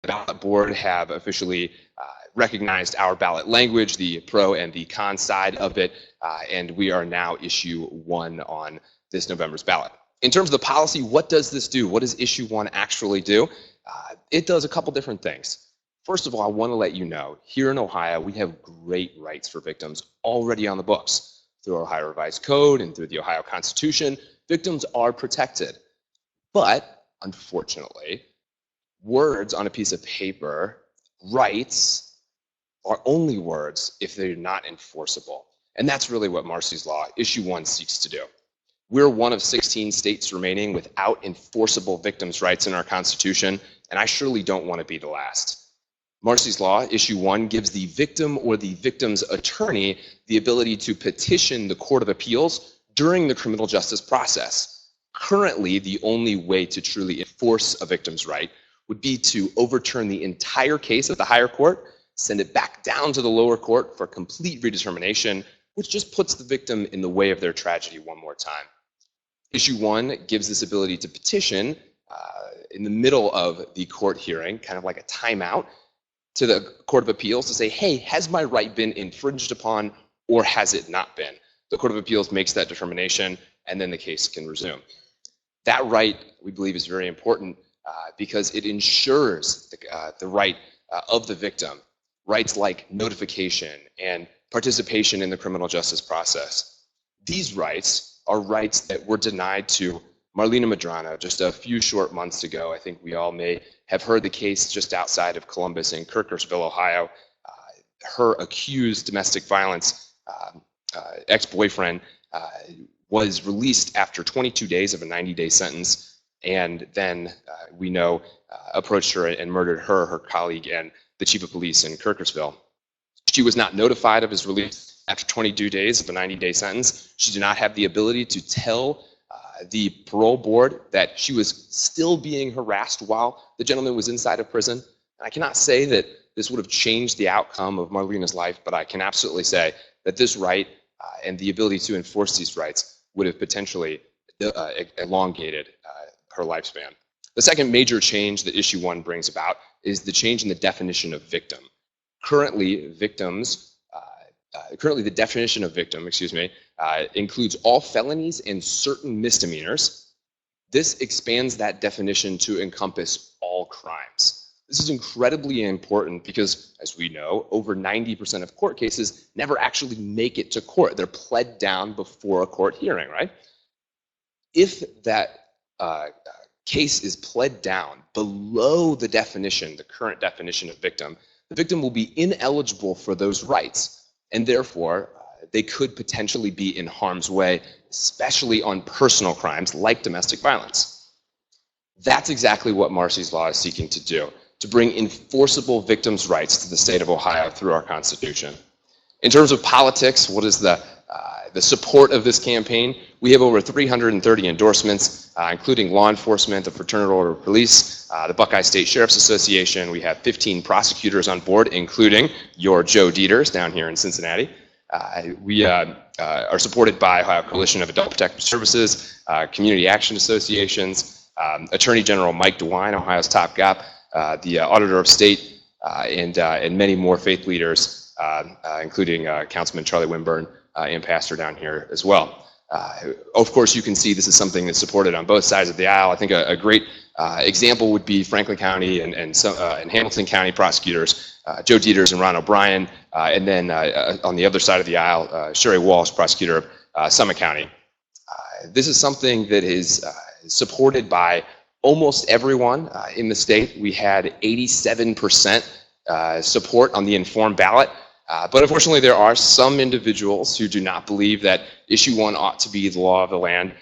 ballot board have officially recognized our ballot language, the pro and the con side of it, and we are now issue 1 on this November's ballot. In terms of the policy, what does this do? What does issue 1 actually do? It does a couple different things. First of all, I want to let you know, here in Ohio, we have great rights for victims already on the books. Through our Ohio Revised Code and through the Ohio Constitution, victims are protected. But, unfortunately, words on a piece of paper, rights, are only words if they're not enforceable. And that's really what Marsy's Law, issue 1, seeks to do. We're one of 16 states remaining without enforceable victims' rights in our Constitution, and I surely don't want to be the last. Marsy's Law, issue 1, gives the victim or the victim's attorney the ability to petition the Court of Appeals during the criminal justice process. Currently, the only way to truly enforce a victim's right would be to overturn the entire case at the higher court, send it back down to the lower court for complete redetermination, which just puts the victim in the way of their tragedy one more time. Issue 1 gives this ability to petition in the middle of the court hearing, kind of like a timeout, to the Court of Appeals to say, hey, has my right been infringed upon or has it not been? The Court of Appeals makes that determination and then the case can resume. That right, we believe, is very important because it ensures the right of the victim, rights like notification and participation in the criminal justice process. These rights are rights that were denied to Marlena Medrano just a few short months ago. I think we all may have heard the case just outside of Columbus in Kirkersville, Ohio. Her accused domestic violence ex-boyfriend was released after 22 days of a 90-day sentence, and then we know approached her and murdered her colleague, and the chief of police in Kirkersville. She was not notified of his release after 22 days of a 90-day sentence. She did not have the ability to tell the parole board that she was still being harassed while the gentleman was inside of prison. And I cannot say that this would have changed the outcome of Marlena's life, but I can absolutely say that this right and the ability to enforce these rights would have potentially elongated her lifespan. The second major change that issue 1 brings about is the change in the definition of victim. Currently, the definition of victim, includes all felonies and certain misdemeanors. This expands that definition to encompass all crimes. This is incredibly important because, as we know, over 90% of court cases never actually make it to court. They're pled down before a court hearing, right? If that case is pled down below the definition, the current definition of victim, the victim will be ineligible for those rights, and therefore they could potentially be in harm's way, especially on personal crimes like domestic violence. That's exactly what Marsy's Law is seeking to do, to bring enforceable victims' rights to the state of Ohio through our Constitution. In terms of politics, what is the support of this campaign? We have over 330 endorsements, including law enforcement, the Fraternal Order of Police, the Buckeye State Sheriff's Association. We have 15 prosecutors on board, including your Joe Dieters down here in Cincinnati. We are supported by Ohio Coalition of Adult Protective Services, community action associations, Attorney General Mike DeWine, Ohio's top cop, the Auditor of State, and many more faith leaders, including Councilman Charlie Wimburn and pastor down here as well. Of course, you can see this is something that's supported on both sides of the aisle. I think a great example would be Franklin County and Hamilton County prosecutors, Joe Dieters and Ron O'Brien, and then on the other side of the aisle, Sherry Walsh, prosecutor of Summit County. This is something that is supported by almost everyone in the state. We had 87% support on the informed ballot. But unfortunately, there are some individuals who do not believe that issue 1 ought to be the law of the land.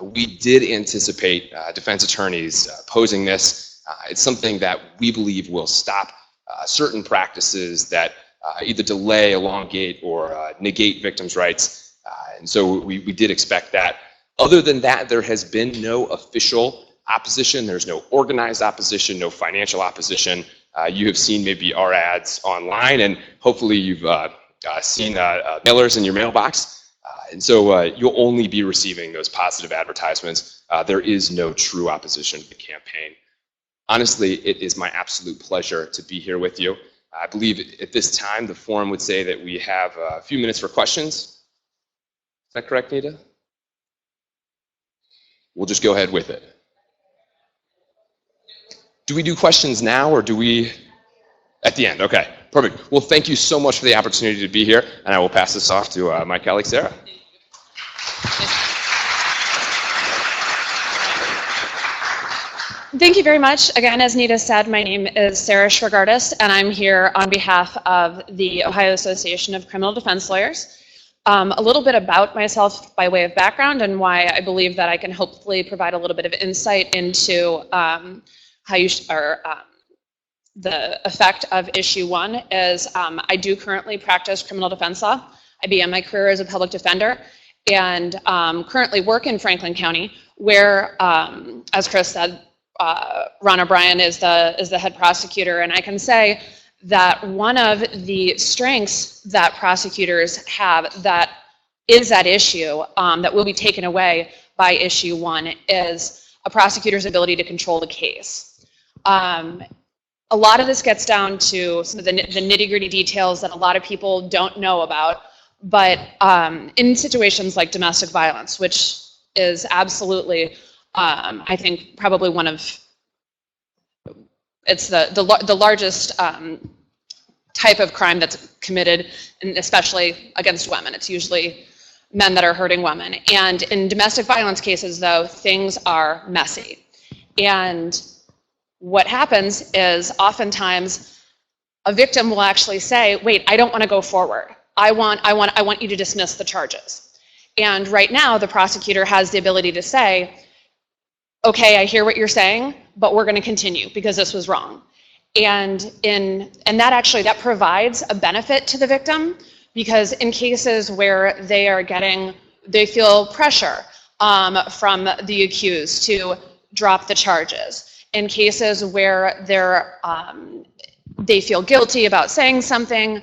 We did anticipate defense attorneys opposing this. It's something that we believe will stop certain practices that either delay, elongate, or negate victims' rights. And so we did expect that. Other than that, there has been no official opposition. There's no organized opposition, no financial opposition. You have seen maybe our ads online, and hopefully you've seen mailers in your mailbox. And so you'll only be receiving those positive advertisements. There is no true opposition to the campaign. Honestly, it is my absolute pleasure to be here with you. I believe at this time the forum would say that we have a few minutes for questions. Is that correct, Nita? We'll just go ahead with it. Do we do questions now or do we at the end? Okay, perfect. Well, thank you so much for the opportunity to be here, and I will pass this off to my colleague, Sarah. Thank you very much. Again, as Nita said, my name is Sarah Schwagardis, and I'm here on behalf of the Ohio Association of Criminal Defense Lawyers. A little bit about myself by way of background and why I believe that I can hopefully provide a little bit of insight into how you the effect of issue 1 is I do currently practice criminal defense law. I began my career as a public defender and currently work in Franklin County, where, as Chris said, Ron O'Brien is the head prosecutor, and I can say that one of the strengths that prosecutors have that is at issue that will be taken away by issue 1 is a prosecutor's ability to control the case. A lot of this gets down to some of the nitty-gritty details that a lot of people don't know about, but in situations like domestic violence, which is absolutely, I think, probably one of, it's the largest type of crime that's committed, and especially against women. It's usually men that are hurting women. And in domestic violence cases, though, things are messy. And what happens is oftentimes a victim will actually say, wait, I don't want to go forward. I want you to dismiss the charges. And right now, the prosecutor has the ability to say, okay, I hear what you're saying, but we're going to continue because this was wrong. And that provides a benefit to the victim, because in cases where they feel pressure from the accused to drop the charges, in cases where they feel guilty about saying something,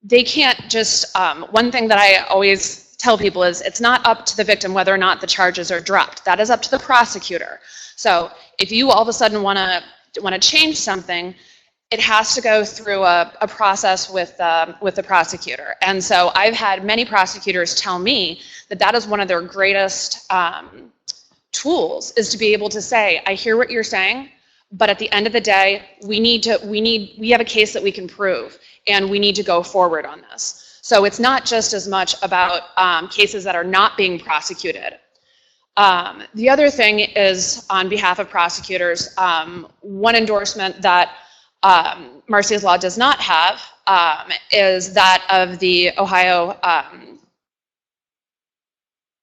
they can't just, one thing that I always tell people is it's not up to the victim whether or not the charges are dropped. That is up to the prosecutor. So if you all of a sudden want to change something, it has to go through a process with the prosecutor. And so I've had many prosecutors tell me that is one of their greatest tools, is to be able to say, I hear what you're saying, but at the end of the day, we have a case that we can prove, and we need to go forward on this. So it's not just as much about cases that are not being prosecuted. The other thing is, on behalf of prosecutors, one endorsement that Marsy's law does not have is that of the Ohio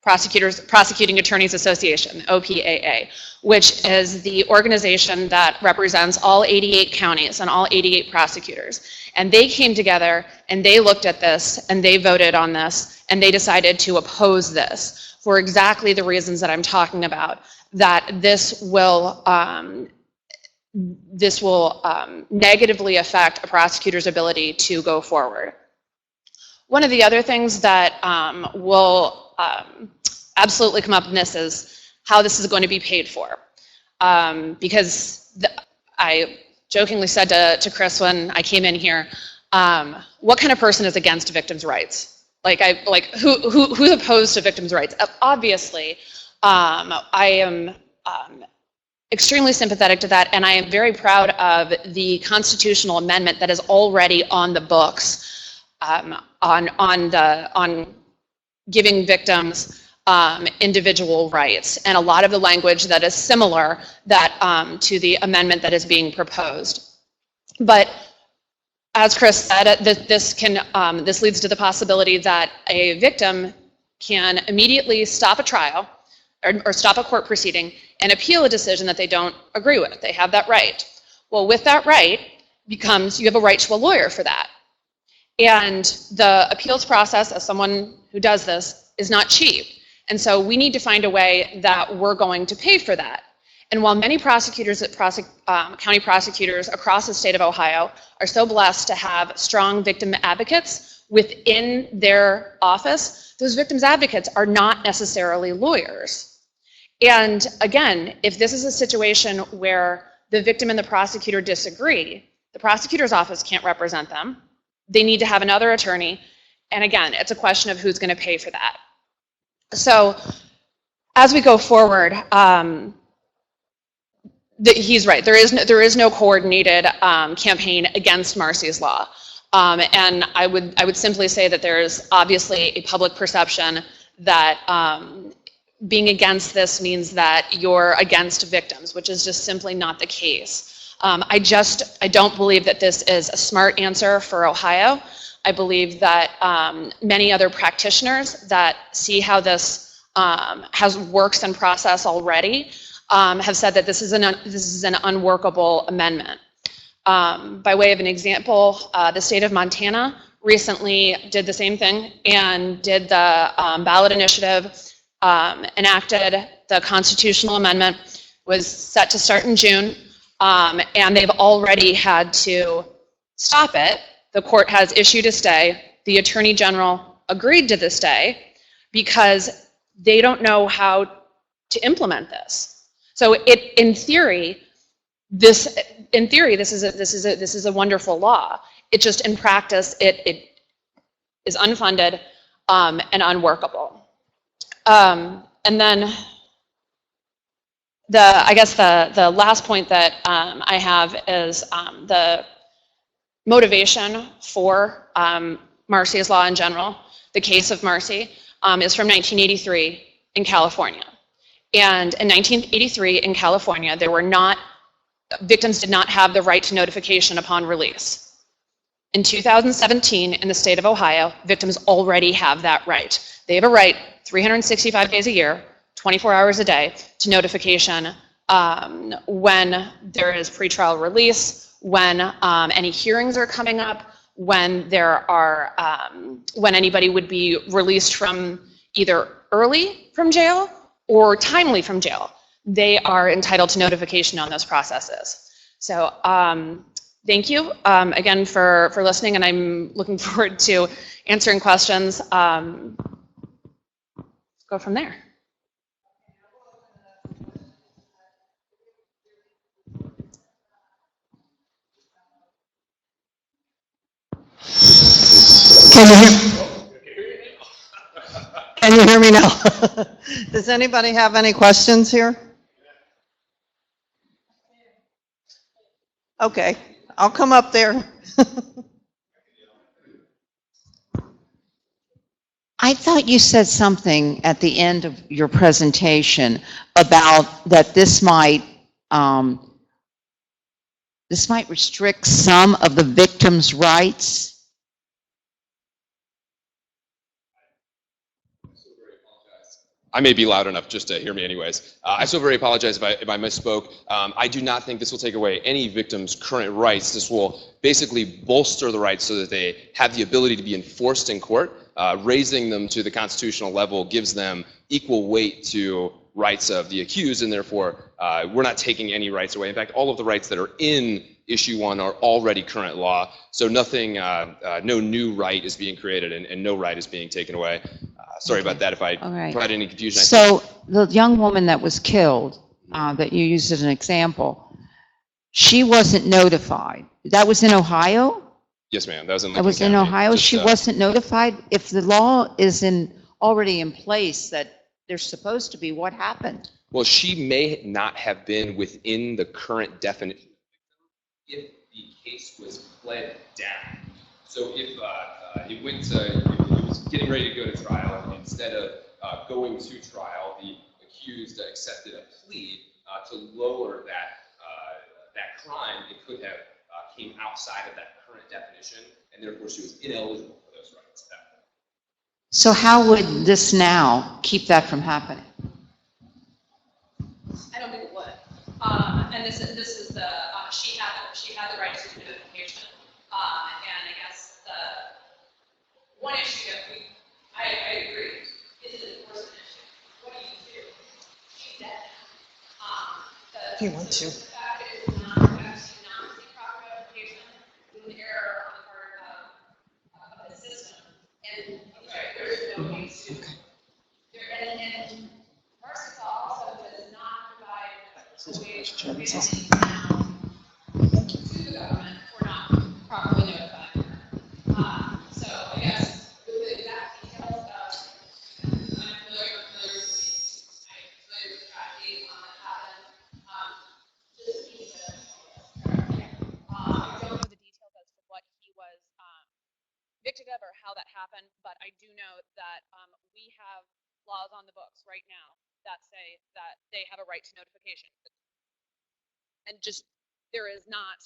Prosecuting Attorneys Association, OPAA, which is the organization that represents all 88 counties and all 88 prosecutors. And they came together and they looked at this and they voted on this and they decided to oppose this for exactly the reasons that I'm talking about, that this will negatively affect a prosecutor's ability to go forward. One of the other things that will absolutely come up in this is how this is going to be paid for. Because I jokingly said to Chris when I came in here, what kind of person is against victims' rights? Who's opposed to victims' rights? Obviously, I am extremely sympathetic to that, and I am very proud of the constitutional amendment that is already on the books on giving victims individual rights, and a lot of the language that is similar to the amendment that is being proposed. But as Chris said, this leads to the possibility that a victim can immediately stop a trial or stop a court proceeding and appeal a decision that they don't agree with. They have that right. Well, with that right you have a right to a lawyer for that. And the appeals process, as someone who does this, is not cheap. And so we need to find a way that we're going to pay for that. And while many prosecutors county prosecutors across the state of Ohio are so blessed to have strong victim advocates within their office, those victims advocates are not necessarily lawyers. And again, if this is a situation where the victim and the prosecutor disagree, the prosecutor's office can't represent them. They need to have another attorney. And again, it's a question of who's going to pay for that. So as we go forward, he's right. There is no coordinated campaign against Marsy's law. And I would simply say that there is obviously a public perception that being against this means that you're against victims, which is just simply not the case. I don't believe that this is a smart answer for Ohio. I believe that many other practitioners that see how this works and process already have said that this is an unworkable amendment. By way of an example, the state of Montana recently did the same thing and did the ballot initiative, enacted the constitutional amendment, was set to start in June, and they've already had to stop it. The court has issued a stay. The Attorney General agreed to the stay because they don't know how to implement this. So in theory, this is a wonderful law. It just in practice it is unfunded and unworkable. And then the last point that I have is the motivation for Marsy's law in general. The case of Marsy is from 1983 in California. And in 1983 in California, victims did not have the right to notification upon release. In 2017, in the state of Ohio, victims already have that right. They have a right 365 days a year, 24 hours a day to notification when there is pretrial release, when any hearings are coming up, when when anybody would be released from either early from jail or timely from jail. They are entitled to notification on those processes. So thank you again for listening, and I'm looking forward to answering questions. Go from there. Can you hear me now? Does anybody have any questions here? Okay, I'll come up there. I thought you said something at the end of your presentation about that this might restrict some of the victims' rights. I may be loud enough just to hear me anyways. I so very apologize if I misspoke. I do not think this will take away any victim's current rights. This will basically bolster the rights so that they have the ability to be enforced in court. Raising them to the constitutional level gives them equal weight to rights of the accused, and therefore we're not taking any rights away. In fact, all of the rights that are in Issue 1 are already current law, so nothing, no new right is being created and no right is being taken away. Sorry about that if I provided any confusion. So the young woman that was killed, that you used as an example, she wasn't notified. That was in Ohio? Yes, ma'am. That was in Lincoln That was County. in Ohio? She wasn't notified? If the law is already in place that they're supposed to be, what happened? Well, she may not have been within the current definition if the case was pled down. So if it was getting ready to go to trial, and instead of going to trial, the accused accepted a plea to lower that crime, it could have came outside of that current definition, and therefore she was ineligible for those rights. So how would this now keep that from happening? I don't think it would. And this is the she had the right to notification, and I guess the one issue that I agree is an enforcement issue. What do you do? She's dead now. If you want to. The fact that it was not seek proper notification was an error on the part of the system, and there's no case to. And Marsy also relationship to the government for not properly notifying her. So I guess with the exact details I'm familiar with the case. I'm familiar with the tragedy that happened. Just he said, I don't know the details as to what he was convicted of or how that happened, but I do know that we have laws on the books right now that say that they have a right to notification. And just there is not,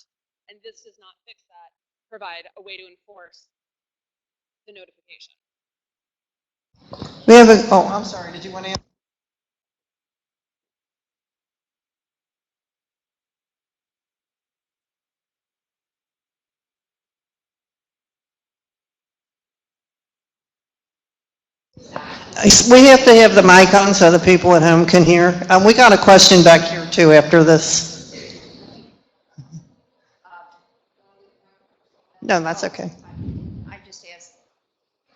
and this does not fix that, provide a way to enforce the notification. We have a, oh, I'm sorry, did you want to answer? We have to have the mic on so the people at home can hear. We got a question back here too after this. No, that's okay. I just asked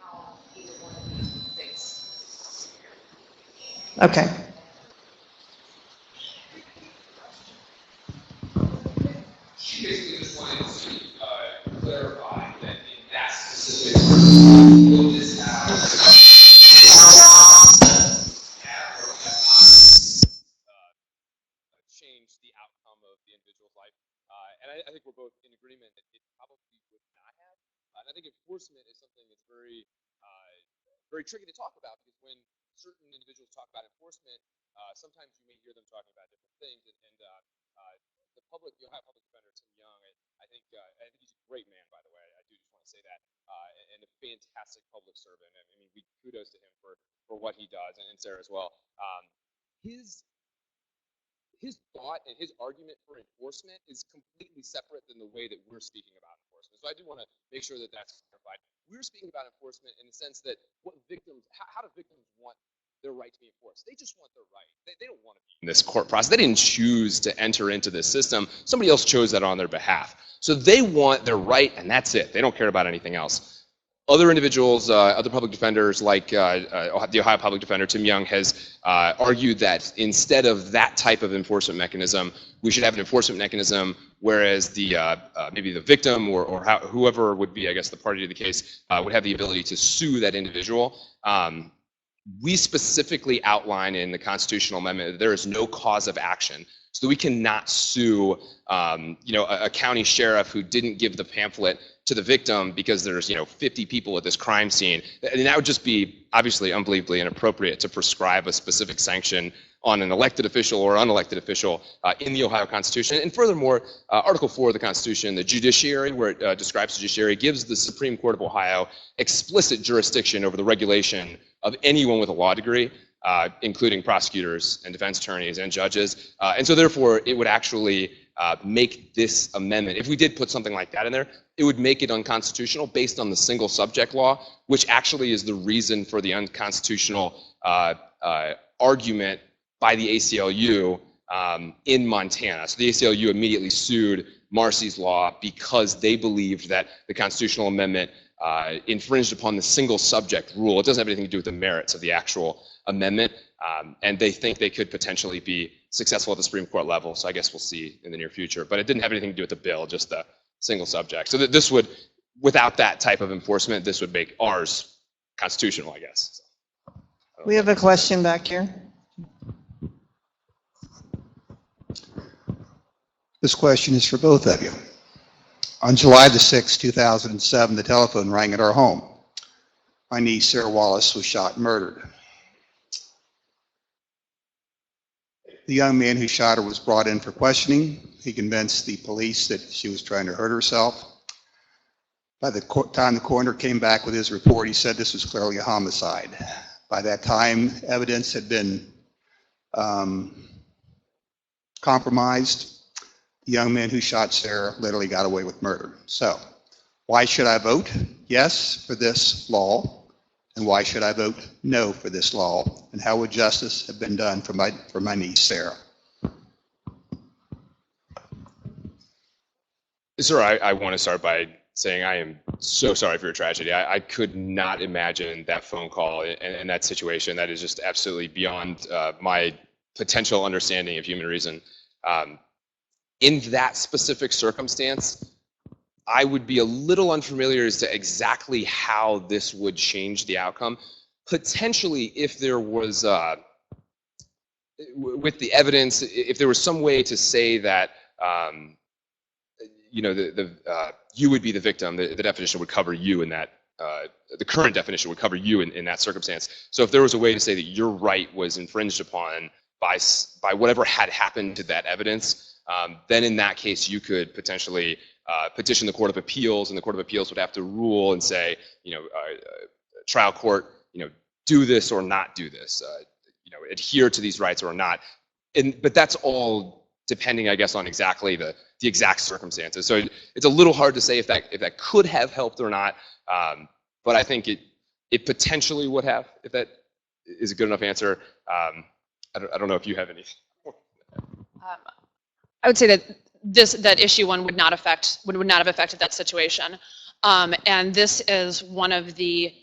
how either one of these fix. Okay. She basically just wanted to clarify that in that specific will this change the outcome of the individual's life. And I think we're both in agreement that it probably would not have. And I think enforcement is something that's very tricky to talk about, because when certain individuals talk about enforcement, sometimes you may hear them talking about different things. The Ohio Public Defender Tim Young, I think he's a great man, by the way. I do just want to say that, and a fantastic public servant. I mean, kudos to him for what he does, and Sarah as well. His thought and his argument for enforcement is completely separate than the way that we're speaking about enforcement. So I do want to make sure that that's clarified. We're speaking about enforcement in the sense that how do victims want their right to be enforced? They just want their right. They don't want to be in this court process. They didn't choose to enter into this system. Somebody else chose that on their behalf. So they want their right, and that's it. They don't care about anything else. Other individuals, other public defenders like the Ohio Public Defender, Tim Young, has argued that instead of that type of enforcement mechanism, we should have an enforcement mechanism whereas maybe the victim or whoever would be, I guess, the party to the case would have the ability to sue that individual. We specifically outline in the constitutional amendment that there is no cause of action, so that we cannot sue a county sheriff who didn't give the pamphlet to the victim because there's 50 people at this crime scene. And that would just be obviously unbelievably inappropriate to prescribe a specific sanction on an elected official or unelected official in the Ohio Constitution. And furthermore, Article 4 of the Constitution, the judiciary, where it describes the judiciary, gives the Supreme Court of Ohio explicit jurisdiction over the regulation of anyone with a law degree, including prosecutors and defense attorneys and judges. And so therefore, it would actually make this amendment, if we did put something like that in there, it would make it unconstitutional based on the single subject law, which actually is the reason for the unconstitutional argument by the ACLU in Montana. So the ACLU immediately sued Marsy's law because they believed that the constitutional amendment infringed upon the single subject rule. It doesn't have anything to do with the merits of the actual amendment, and they think they could potentially be successful at the Supreme Court level. So I guess we'll see in the near future. But it didn't have anything to do with the bill, just the single subject. So that this would, without that type of enforcement, this would make ours constitutional, I guess. So, We have a question back here. This question is for both of you. On July the 6th, 2007, the telephone rang at our home. My niece, Sarah Wallace, was shot and murdered. The young man who shot her was brought in for questioning. He convinced the police that she was trying to hurt herself. By the time the coroner came back with his report, he said this was clearly a homicide. By that time, evidence had been compromised. The young man who shot Sarah literally got away with murder. So, why should I vote yes for this law? And why should I vote no for this law? And how would justice have been done for my niece, Sarah? Sir, I want to start by saying I am so sorry for your tragedy. I could not imagine that phone call and that situation. That is just absolutely beyond my potential understanding of human reason. In that specific circumstance, I would be a little unfamiliar as to exactly how this would change the outcome. Potentially, if there was, with the evidence, if there was some way to say that, you know, you would be the victim, the definition would cover you in that, the current definition would cover you in that circumstance. So if there was a way to say that your right was infringed upon by whatever had happened to that evidence, then in that case you could potentially petition the Court of Appeals, and the Court of Appeals would have to rule and say, you know, trial court, you know, do this or not do this, you know, adhere to these rights or not. But that's all depending, I guess, on exactly the exact circumstances. So it's a little hard to say if that could have helped or not. But I think it potentially would have, if that is a good enough answer. I don't know if you have any. I would say that that issue one would not have affected that situation. And this is one of the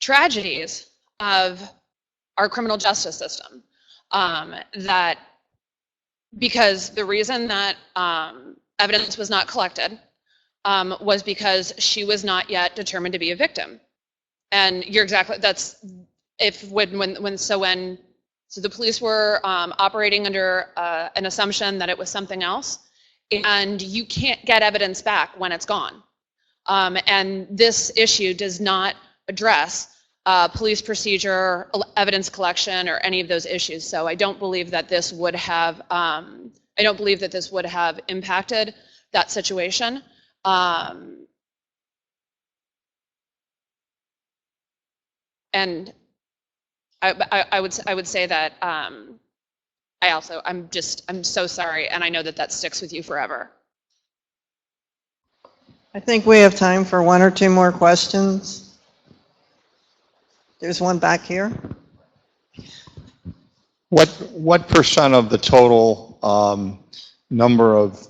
tragedies of our criminal justice system. That because the reason that evidence was not collected was because she was not yet determined to be a victim. And you're exactly, that's so the police were operating under an assumption that it was something else, and you can't get evidence back when it's gone. And this issue does not address police procedure, evidence collection, or any of those issues. So I don't believe that this would have impacted that situation. And I would say that I'm so sorry, and I know that sticks with you forever. I think we have time for one or two more questions. There's one back here. What percent of the total number of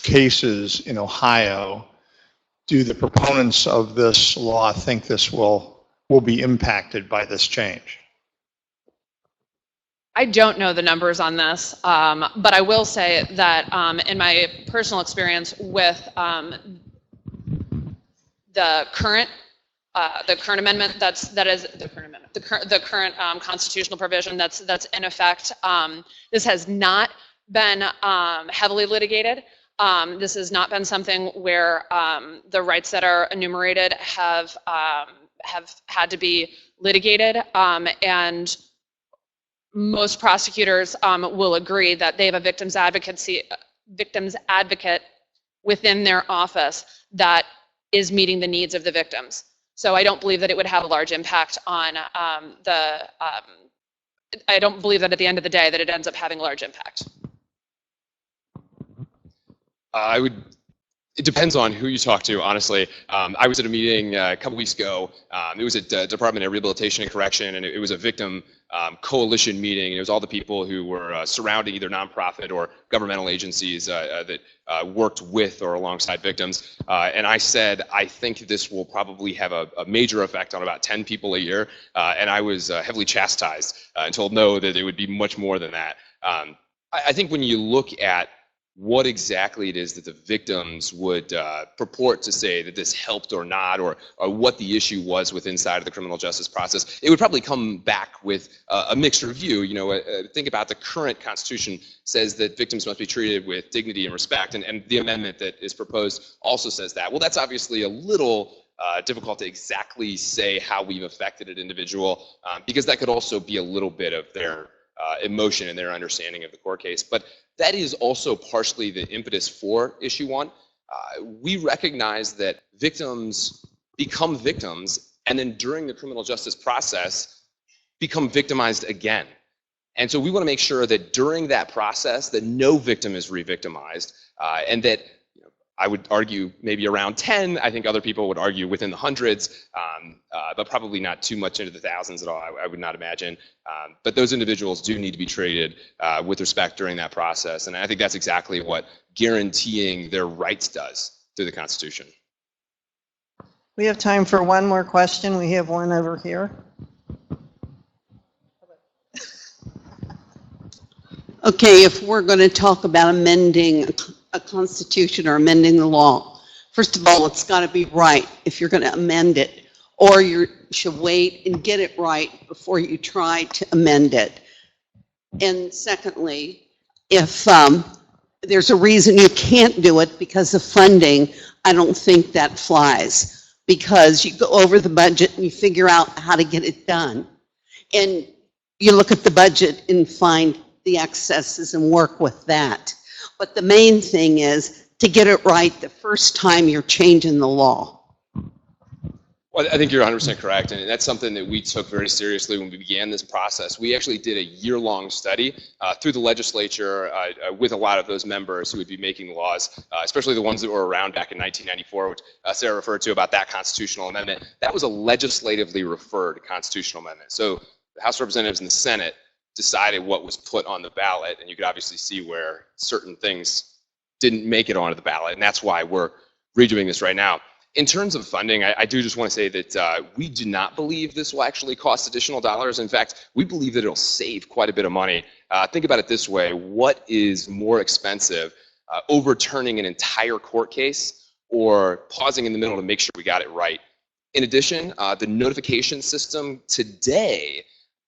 cases in Ohio do the proponents of this law think this will be impacted by this change? I don't know the numbers on this, but I will say that in my personal experience with the current amendment, the current constitutional provision that's in effect, this has not been heavily litigated. This has not been something where the rights that are enumerated have had to be litigated, and most prosecutors will agree that they have a victims advocate within their office that is meeting the needs of the victims. So I don't believe that it would have a large impact on I don't believe that at the end of the day that it ends up having a large impact. It depends on who you talk to, honestly. I was at a meeting a couple weeks ago. It was at Department of Rehabilitation and Correction, and it was a victim coalition meeting. It was all the people who were surrounding either nonprofit or governmental agencies that worked with or alongside victims. And I said, I think this will probably have a major effect on about 10 people a year. And I was heavily chastised and told no, that it would be much more than that. I think when you look at what exactly it is that the victims would purport to say that this helped or not, or what the issue was with inside of the criminal justice process, it would probably come back with a mixed review. You know, think about the current Constitution says that victims must be treated with dignity and respect, and the amendment that is proposed also says that. Well, that's obviously a little difficult to exactly say how we've affected an individual, because that could also be a little bit of their emotion and their understanding of the court case. But that is also partially the impetus for issue one. We recognize that victims become victims, and then during the criminal justice process become victimized again. And so we want to make sure that during that process that no victim is re-victimized, and that, you know, I would argue maybe around 10. I think other people would argue within the hundreds, but probably not too much into the thousands at all, I would not imagine. But those individuals do need to be treated with respect during that process. And I think that's exactly what guaranteeing their rights does through the Constitution. We have time for one more question. We have one over here. Okay, if we're going to talk about amending a constitution or amending the law, first of all, it's got to be right if you're going to amend it, or you should wait and get it right before you try to amend it. And secondly, if there's a reason you can't do it because of funding, I don't think that flies, because you go over the budget and you figure out how to get it done. And you look at the budget and find the excesses and work with that. But the main thing is to get it right the first time you're changing the law. Well, I think you're 100% correct, and that's something that we took very seriously when we began this process. We actually did a year-long study through the legislature with a lot of those members who would be making laws, especially the ones that were around back in 1994, which Sarah referred to about that constitutional amendment. That was a legislatively referred constitutional amendment. So the House of Representatives and the Senate decided what was put on the ballot, and you could obviously see where certain things didn't make it onto the ballot, and that's why we're redoing this right now. In terms of funding, I do just want to say that we do not believe this will actually cost additional dollars. In fact, we believe that it'll save quite a bit of money. Think about it this way: what is more expensive, overturning an entire court case or pausing in the middle to make sure we got it right? In addition, the notification system today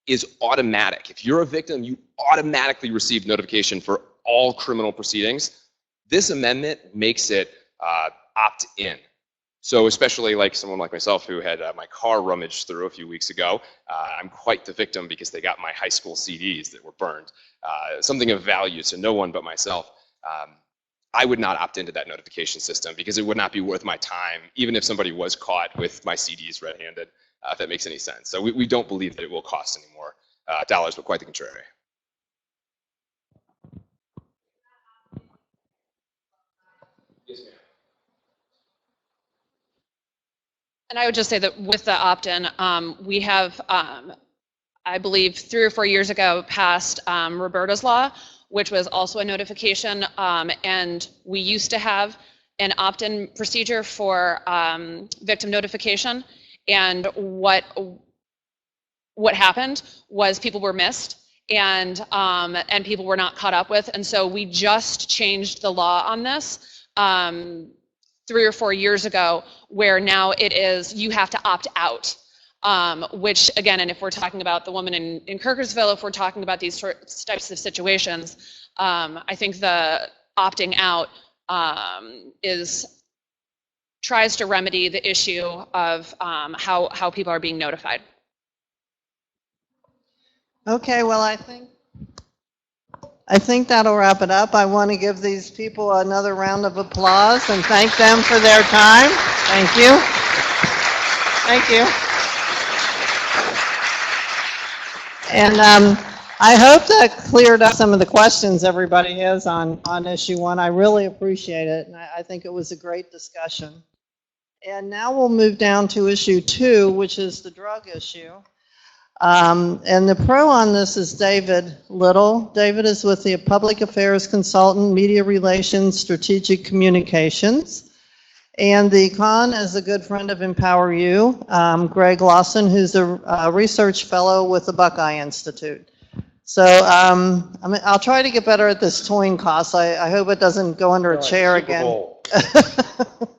is automatic. If you're a victim, you automatically receive notification for all criminal proceedings. This amendment makes it opt-in. So especially like someone like myself who had my car rummaged through a few weeks ago, I'm quite the victim because they got my high school CDs that were burned. Something of value to no one but myself. I would not opt into that notification system because it would not be worth my time, even if somebody was caught with my CDs red-handed, if that makes any sense. So we don't believe that it will cost any more dollars, but quite the contrary. Yes, ma'am. And I would just say that with the opt-in, we have, I believe 3 or 4 years ago, passed Roberta's Law, which was also a notification, and we used to have an opt-in procedure for victim notification. And what happened was people were missed, and people were not caught up with, and so we just changed the law on this 3 or 4 years ago, where now it is you have to opt out, which again, and if we're talking about the woman in Kirkersville, if we're talking about these types of situations, I think the opting out tries to remedy the issue of how people are being notified. Okay, well, I think that'll wrap it up. I want to give these people another round of applause and thank them for their time. Thank you. Thank you. And I hope that cleared up some of the questions everybody has on issue 1. I really appreciate it, and I think it was a great discussion. And now we'll move down to issue 2, which is the drug issue. And the pro on this is David Little. David is with the Public Affairs Consultant, Media Relations, Strategic Communications. And the con is a good friend of Empower You, Greg Lawson, who's a research fellow with the Buckeye Institute. So I'll try to get better at this toying cost. I hope it doesn't go under a chair again.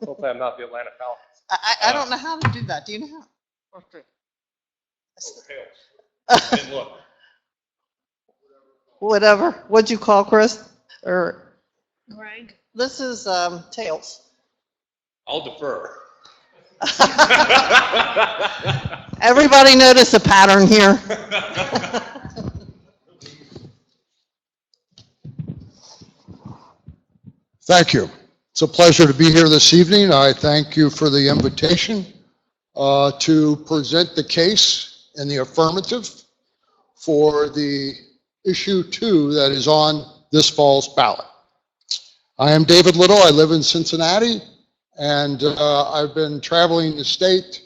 Hopefully I'm not the Atlanta Falcons. I don't know how to do that. Do you know how? Okay. And look. Whatever. What'd you call Chris? Or Greg. This is tails. I'll defer. Everybody notice a pattern here? Thank you. It's a pleasure to be here this evening. I thank you for the invitation to present the case in the affirmative for the issue 2 that is on this fall's ballot. I am David Little. I live in Cincinnati, and I've been traveling the state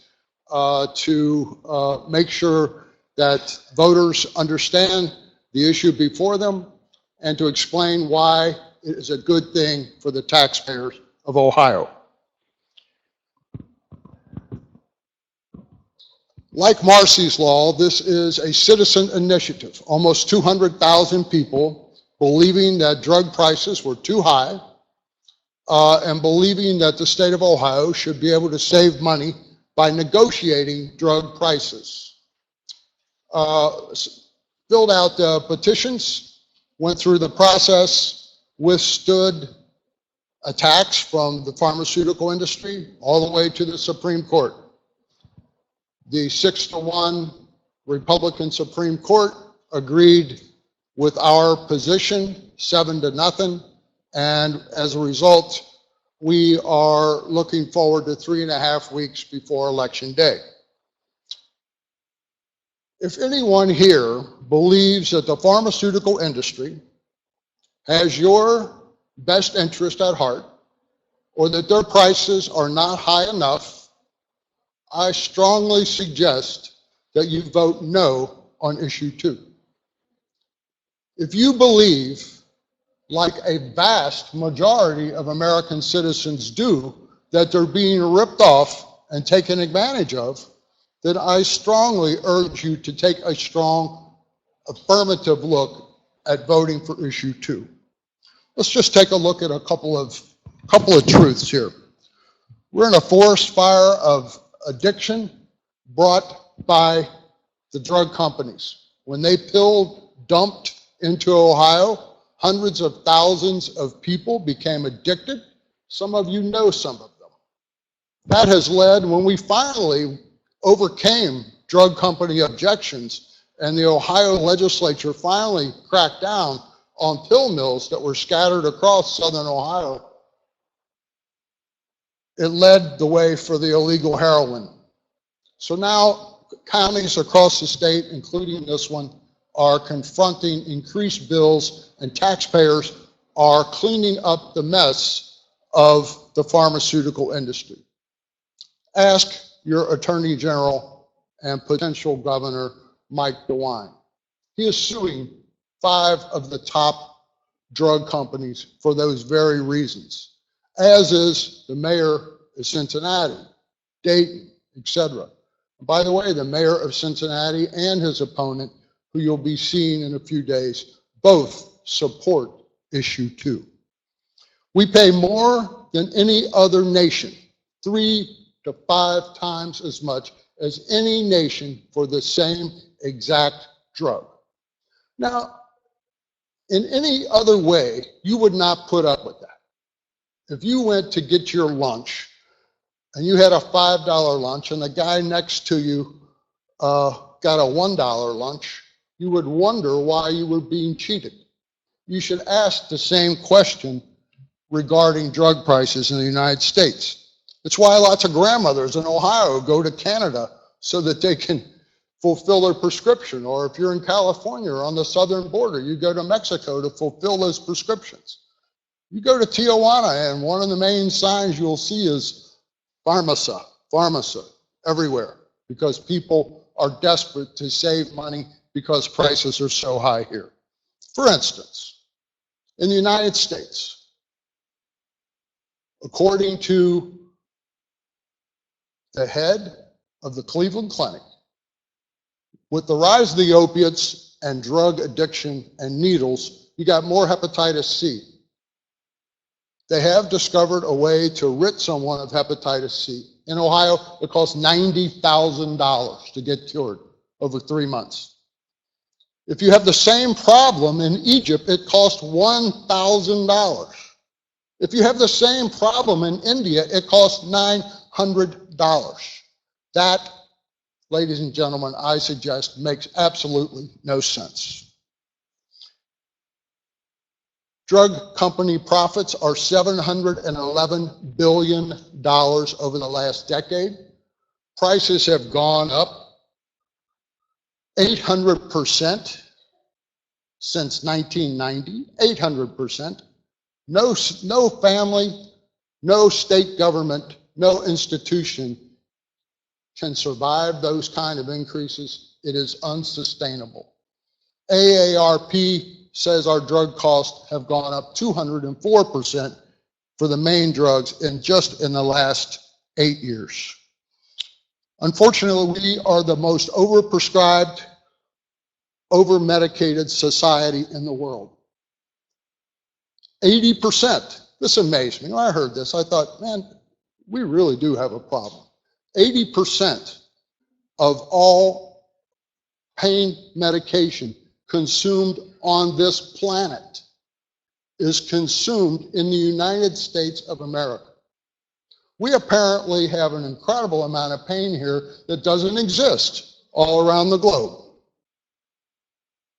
to make sure that voters understand the issue before them and to explain why it is a good thing for the taxpayers of Ohio. Like Marsy's Law, this is a citizen initiative. Almost 200,000 people believing that drug prices were too high, and believing that the state of Ohio should be able to save money by negotiating drug prices. Filled out the petitions, went through the process, withstood attacks from the pharmaceutical industry all the way to the Supreme Court. The 6-1 Republican Supreme Court agreed with our position, 7-0, and as a result, we are looking forward to 3.5 weeks before Election Day. If anyone here believes that the pharmaceutical industry has your best interest at heart, or that their prices are not high enough, I strongly suggest that you vote no on issue 2. If you believe, like a vast majority of American citizens do, that they're being ripped off and taken advantage of, then I strongly urge you to take a strong affirmative look at voting for issue 2. Let's just take a look at a couple of truths here. We're in a forest fire of addiction brought by the drug companies. When they dumped into Ohio, hundreds of thousands of people became addicted. Some of you know some of them. That has led, when we finally overcame drug company objections and the Ohio legislature finally cracked down on pill mills that were scattered across southern Ohio, it led the way for the illegal heroin. So now counties across the state, including this one, are confronting increased bills, and taxpayers are cleaning up the mess of the pharmaceutical industry. Ask your Attorney General and potential Governor Mike DeWine. He is suing 5 of the top drug companies for those very reasons, as is the mayor of Cincinnati, Dayton, etc. By the way, the mayor of Cincinnati and his opponent, who you'll be seeing in a few days, both support issue 2. We pay more than any other nation, 3 to 5 times as much as any nation for the same exact drug. Now, in any other way, you would not put up with that. If you went to get your lunch and you had a $5 lunch and the guy next to you got a $1 lunch, you would wonder why you were being cheated. You should ask the same question regarding drug prices in the United States. It's why lots of grandmothers in Ohio go to Canada so that they can fulfill their prescription. Or if you're in California or on the southern border, you go to Mexico to fulfill those prescriptions. You go to Tijuana and one of the main signs you'll see is Pharmacy, everywhere, because people are desperate to save money because prices are so high here. For instance, in the United States, according to the head of the Cleveland Clinic, with the rise of the opiates and drug addiction and needles, you got more hepatitis C. They have discovered a way to rid someone of hepatitis C. In Ohio, it costs $90,000 to get cured over 3 months. If you have the same problem in Egypt, it costs $1,000. If you have the same problem in India, it costs $900. That, ladies and gentlemen, I suggest makes absolutely no sense. Drug company profits are $711 billion over the last decade. Prices have gone up 800% since 1990, 800%. No family, no state government, no institution can survive those kind of increases. It is unsustainable. AARP says our drug costs have gone up 204% for the main drugs in the last 8 years. Unfortunately, we are the most overprescribed, over-medicated society in the world. 80%. This amazed me. When I heard this, I thought, man, we really do have a problem. 80% of all pain medication consumed on this planet is consumed in the United States of America. We apparently have an incredible amount of pain here that doesn't exist all around the globe.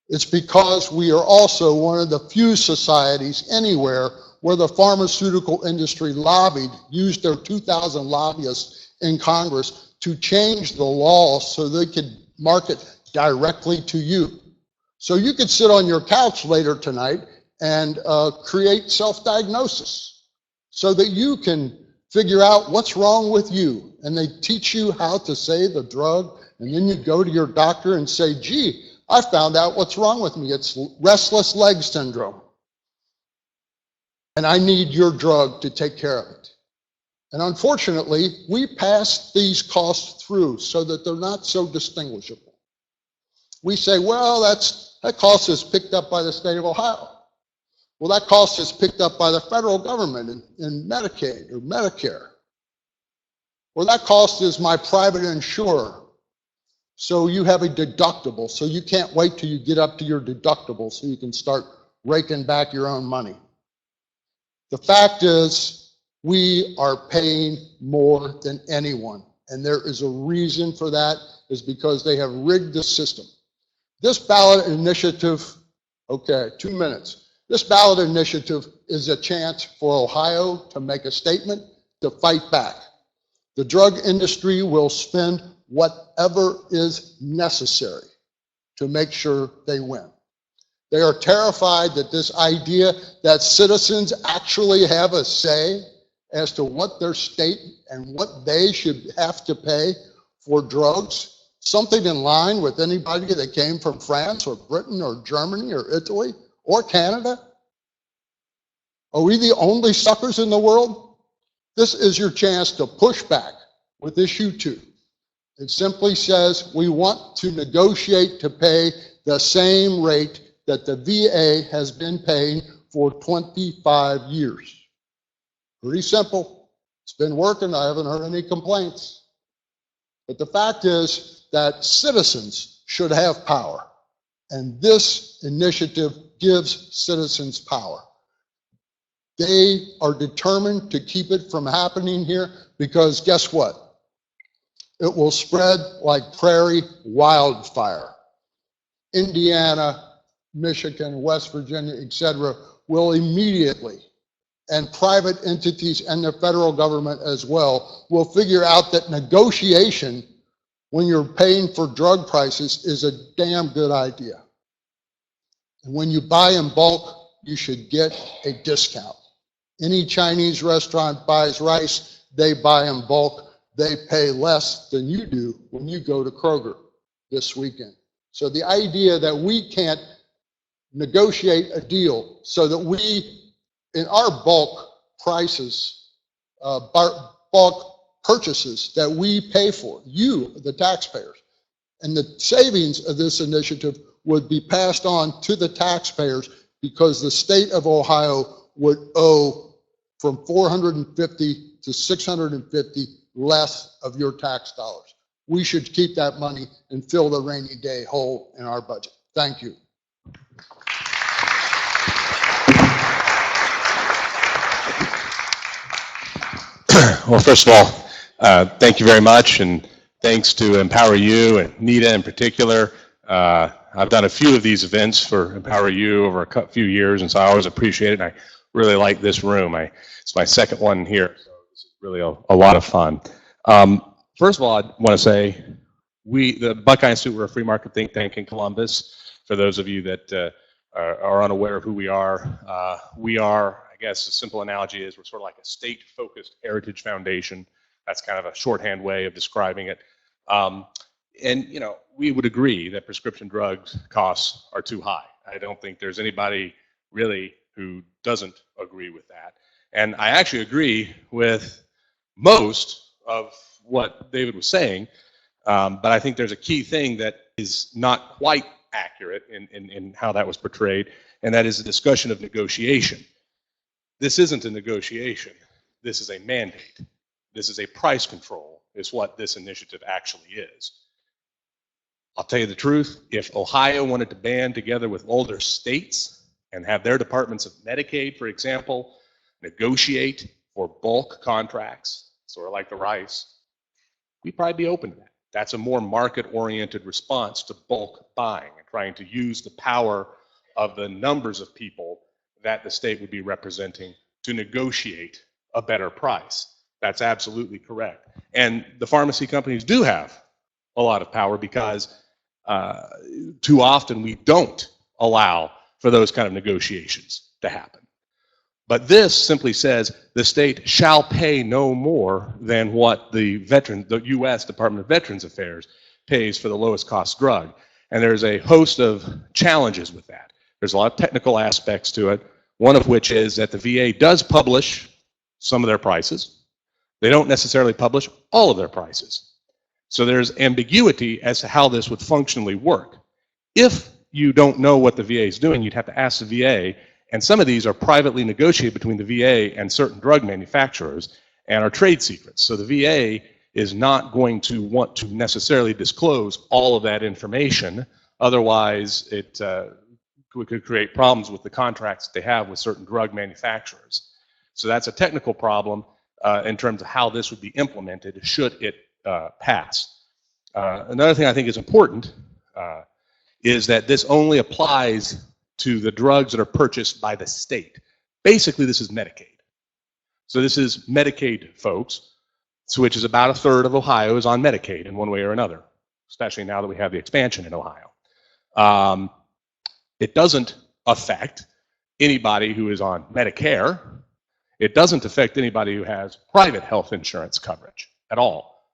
It's because we are also one of the few societies anywhere where the pharmaceutical industry lobbied, used their 2,000 lobbyists in Congress to change the law so they could market directly to you. So you could sit on your couch later tonight and create self-diagnosis so that you can figure out what's wrong with you. And they teach you how to say the drug, and then you go to your doctor and say, gee, I found out what's wrong with me. It's restless leg syndrome. And I need your drug to take care of it. And unfortunately, we pass these costs through so that they're not so distinguishable. We say, well, that cost is picked up by the state of Ohio. Well, that cost is picked up by the federal government in Medicaid or Medicare. Or that cost is my private insurer. So you have a deductible, so you can't wait till you get up to your deductible so you can start raking back your own money. The fact is, we are paying more than anyone, and there is a reason for that, is because they have rigged the system. This ballot initiative, okay, 2 minutes. This ballot initiative is a chance for Ohio to make a statement, to fight back. The drug industry will spend whatever is necessary to make sure they win. They are terrified that this idea that citizens actually have a say as to what their state and what they should have to pay for drugs, something in line with anybody that came from France or Britain or Germany or Italy or Canada. Are we the only suckers in the world? This is your chance to push back with issue 2. It simply says we want to negotiate to pay the same rate that the VA has been paying for 25 years. Pretty simple. It's been working. I haven't heard any complaints. But the fact is that citizens should have power. And this initiative gives citizens power. They are determined to keep it from happening here because guess what? It will spread like prairie wildfire. Indiana, Michigan, West Virginia, etc., will immediately, and private entities and the federal government as well, will figure out that negotiation when you're paying for drug prices is a damn good idea. And when you buy in bulk, you should get a discount. Any Chinese restaurant buys rice, they buy in bulk. They pay less than you do when you go to Kroger this weekend. So the idea that we can't negotiate a deal so that we, in our bulk prices, bulk purchases that we pay for, you, the taxpayers, and the savings of this initiative would be passed on to the taxpayers because the state of Ohio would owe from $450 to $650 less of your tax dollars. We should keep that money and fill the rainy day hole in our budget. Thank you. Well, first of all, thank you very much, and thanks to Empower You and Nita in particular. I've done a few of these events for Empower You over a few years, and so I always appreciate it. And I really like this room. It's my second one here, so this is really a lot of fun. First of all, I want to say the Buckeye Institute, we're a free market think tank in Columbus. For those of you that are unaware of who we are, I guess a simple analogy is we're sort of like a state-focused heritage foundation. That's kind of a shorthand way of describing it. And, you know, we would agree that prescription drugs costs are too high. I don't think there's anybody really who doesn't agree with that. And I actually agree with most of what David was saying, but I think there's a key thing that is not quite accurate in how that was portrayed, and that is the discussion of negotiation. This isn't a negotiation. This is a mandate. This is a price control, is what this initiative actually is. I'll tell you the truth, if Ohio wanted to band together with older states and have their departments of Medicaid, for example, negotiate for bulk contracts, sort of like the rice, we'd probably be open to that. That's a more market-oriented response to bulk buying and trying to use the power of the numbers of people that the state would be representing to negotiate a better price. That's absolutely correct. And the pharmacy companies do have a lot of power because too often we don't allow for those kind of negotiations to happen. But this simply says the state shall pay no more than what the U.S. Department of Veterans Affairs pays for the lowest cost drug. And there's a host of challenges with that. There's a lot of technical aspects to it, one of which is that the VA does publish some of their prices. They don't necessarily publish all of their prices. So there's ambiguity as to how this would functionally work. If you don't know what the VA is doing, you'd have to ask the VA, and some of these are privately negotiated between the VA and certain drug manufacturers and are trade secrets. So the VA is not going to want to necessarily disclose all of that information. Otherwise, it could create problems with the contracts that they have with certain drug manufacturers. So that's a technical problem in terms of how this would be implemented should it pass. Another thing I think is important is that this only applies to the drugs that are purchased by the state. Basically, this is Medicaid. So this is Medicaid folks, so which is about a third of Ohio is on Medicaid in one way or another, especially now that we have the expansion in Ohio. It doesn't affect anybody who is on Medicare. It doesn't affect anybody who has private health insurance coverage at all.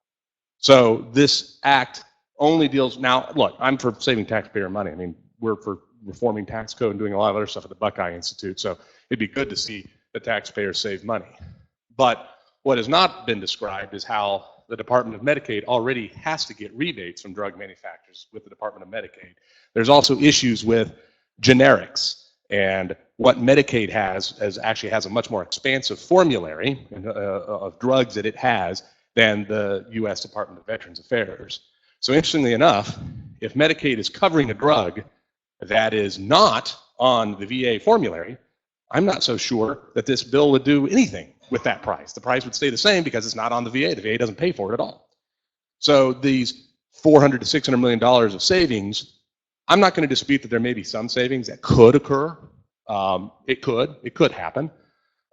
So this act only deals, now look, I'm for saving taxpayer money. I mean, we're for reforming tax code and doing a lot of other stuff at the Buckeye Institute, so it'd be good to see the taxpayers save money. But what has not been described is how the Department of Medicaid already has to get rebates from drug manufacturers with the Department of Medicaid. There's also issues with generics, and what Medicaid actually has a much more expansive formulary of drugs that it has than the U.S. Department of Veterans Affairs. So interestingly enough, if Medicaid is covering a drug that is not on the VA formulary, I'm not so sure that this bill would do anything with that price. The price would stay the same because it's not on the VA. The VA doesn't pay for it at all. So these $400 to $600 million of savings, I'm not going to dispute that there may be some savings that could occur. It could happen.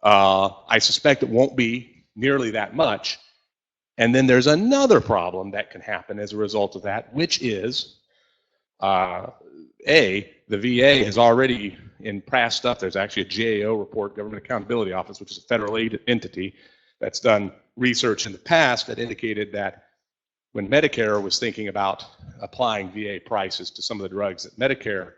I suspect it won't be nearly that much. And then there's another problem that can happen as a result of that, which is, the VA has already, in past stuff, there's actually a GAO report, Government Accountability Office, which is a federal aid entity that's done research in the past that indicated that when Medicare was thinking about applying VA prices to some of the drugs that Medicare,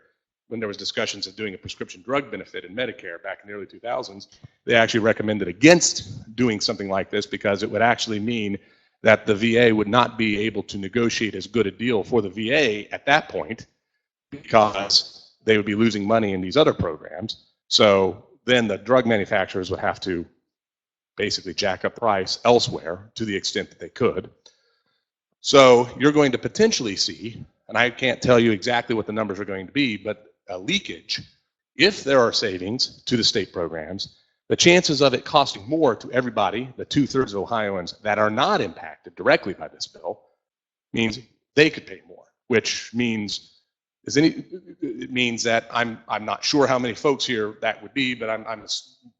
when there was discussions of doing a prescription drug benefit in Medicare back in the early 2000s, they actually recommended against doing something like this because it would actually mean that the VA would not be able to negotiate as good a deal for the VA at that point because they would be losing money in these other programs. So then the drug manufacturers would have to basically jack up price elsewhere to the extent that they could. So you're going to potentially see, and I can't tell you exactly what the numbers are going to be, but a leakage. If there are savings to the state programs, the chances of it costing more to everybody, the 2/3 of Ohioans that are not impacted directly by this bill, means they could pay more, which means it means that I'm not sure how many folks here that would be, but